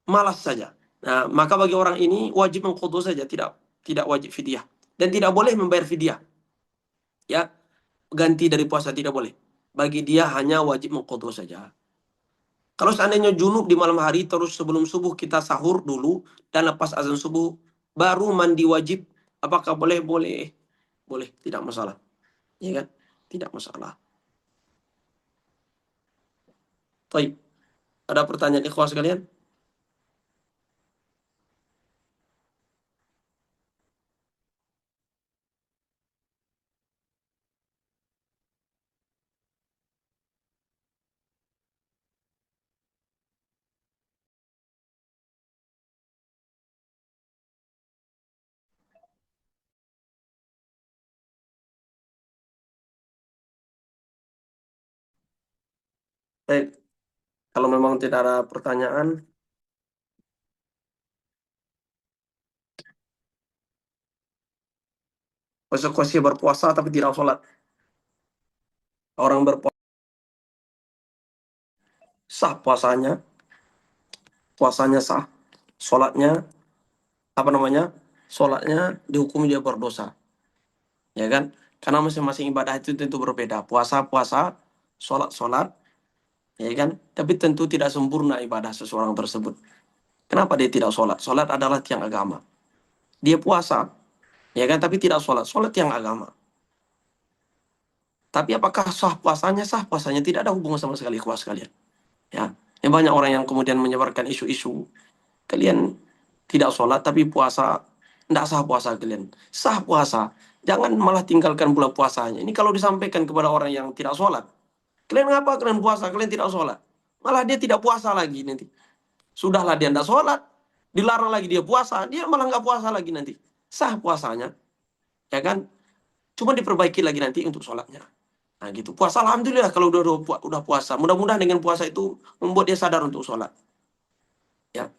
malas saja. Nah, maka bagi orang ini wajib mengqadha saja, tidak wajib fidyah dan tidak boleh membayar fidyah. Ya, ganti dari puasa tidak boleh. Bagi dia hanya wajib mengqadha saja. Kalau seandainya junub di malam hari terus sebelum subuh kita sahur dulu dan lepas azan subuh baru mandi wajib, apakah boleh? Boleh. Boleh, tidak masalah. Ya kan? Tidak masalah. Baik. Ada pertanyaan ikhwas sekalian? Baik. Kalau memang tidak ada pertanyaan, konsekuensi berpuasa tapi tidak sholat. Orang berpuasa sah puasanya, puasanya sah, sholatnya apa namanya? Sholatnya dihukumi dia berdosa, ya kan? Karena masing-masing ibadah itu tentu berbeda. Puasa puasa, sholat sholat, ya kan? Tapi tentu tidak sempurna ibadah seseorang tersebut. Kenapa dia tidak sholat? Sholat adalah tiang agama. Dia puasa, ya kan? Tapi tidak sholat. Sholat tiang agama. Tapi apakah sah puasanya? Sah puasanya tidak ada hubungan sama sekali kuas kalian. Ya, yang banyak orang yang kemudian menyebarkan isu-isu kalian tidak sholat tapi puasa, tidak sah puasa kalian. Sah puasa, jangan malah tinggalkan pula puasanya. Ini kalau disampaikan kepada orang yang tidak sholat, kalian ngapa kalian puasa? Kalian tidak sholat, malah dia tidak puasa lagi nanti. Sudahlah dia tidak sholat, dilarang lagi dia puasa, dia malah nggak puasa lagi nanti. Sah puasanya, ya kan? Cuma diperbaiki lagi nanti untuk sholatnya. Nah gitu. Puasa alhamdulillah kalau udah puasa. Mudah-mudahan dengan puasa itu membuat dia sadar untuk sholat. Ya.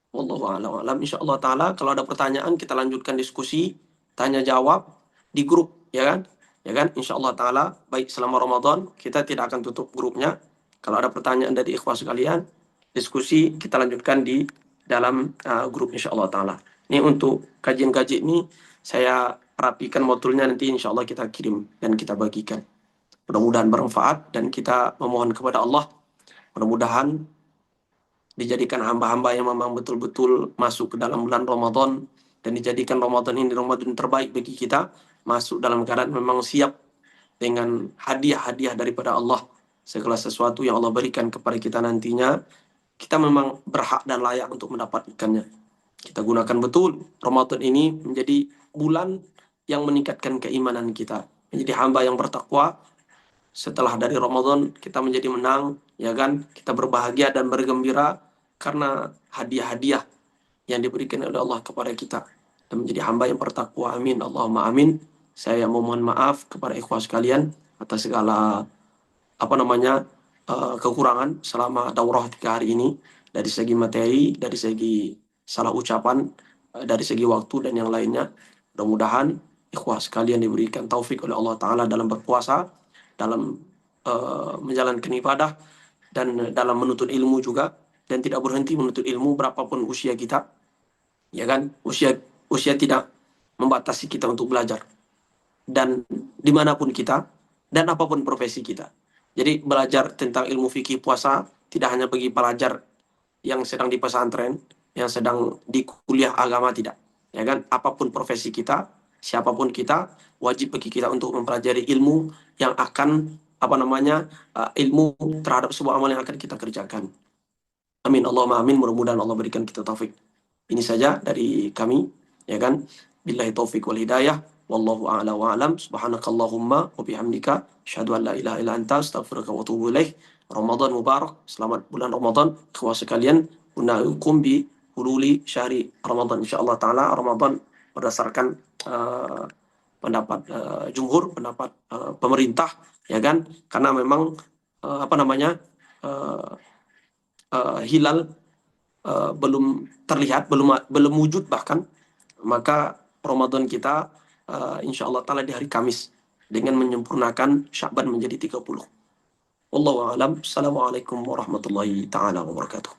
Wallahu a'lam. Insyaallah taala kalau ada pertanyaan kita lanjutkan diskusi tanya jawab di grup, ya kan? Ya kan? Insyaallah taala baik selama Ramadan kita tidak akan tutup grupnya. Kalau ada pertanyaan dari ikhwas sekalian, diskusi kita lanjutkan di dalam grup insyaallah taala. Ini untuk kajian-kajian ini saya rapikan modulnya, nanti insyaallah kita kirim dan kita bagikan. Mudah-mudahan bermanfaat dan kita memohon kepada Allah mudah-mudahan dijadikan hamba-hamba yang memang betul-betul masuk ke dalam bulan Ramadan dan dijadikan Ramadan ini Ramadan terbaik bagi kita, masuk dalam keadaan memang siap dengan hadiah-hadiah daripada Allah, segala sesuatu yang Allah berikan kepada kita nantinya kita memang berhak dan layak untuk mendapatkannya. Kita gunakan betul Ramadan ini menjadi bulan yang meningkatkan keimanan kita, menjadi hamba yang bertakwa. Setelah dari Ramadan kita menjadi menang, ya kan? Kita berbahagia dan bergembira karena hadiah-hadiah yang diberikan oleh Allah kepada kita dan menjadi hamba yang bertakwa. Amin. Allahumma amin. Saya memohon maaf kepada ikhwas sekalian atas segala kekurangan selama daurah 3 hari ini, dari segi materi, dari segi salah ucapan, dari segi waktu dan yang lainnya. Mudah-mudahan ikhwas sekalian diberikan taufik oleh Allah Ta'ala dalam berpuasa, dalam menjalankan ibadah, dan dalam menuntut ilmu juga, dan tidak berhenti menuntut ilmu berapapun usia kita, ya kan? Usia tidak membatasi kita untuk belajar, dan dimanapun kita, dan apapun profesi kita. Jadi belajar tentang ilmu fikih puasa tidak hanya bagi pelajar yang sedang di pesantren, yang sedang di kuliah agama, tidak. Ya kan? Apapun profesi kita, siapapun kita, wajib bagi kita untuk mempelajari ilmu yang akan ilmu terhadap sebuah amal yang akan kita kerjakan. Amin Allahumma amin. Mudah-mudahan Allah berikan kita taufik. Ini saja dari kami, ya kan? Billahi taufik wal hidayah. Wallahu a'la wa alam. Subhanakallahumma wa bihamdika asyhadu an la ilaha illa anta astaghfiruka wa atubu ilaik. Ramadan mubarak. Selamat bulan Ramadan. Ikhwah sekalian, unaikum bi hululi syahri Ramadan insyaallah taala. Ramadan berdasarkan pendapat jumhur, pendapat pemerintah, ya kan? Karena memang uh, hilal belum terlihat, belum wujud bahkan, maka Ramadan kita insya Allah taala di hari Kamis dengan menyempurnakan Sya'ban menjadi 30. Wallahu a'lam. Assalamualaikum warahmatullahi taala wabarakatuh.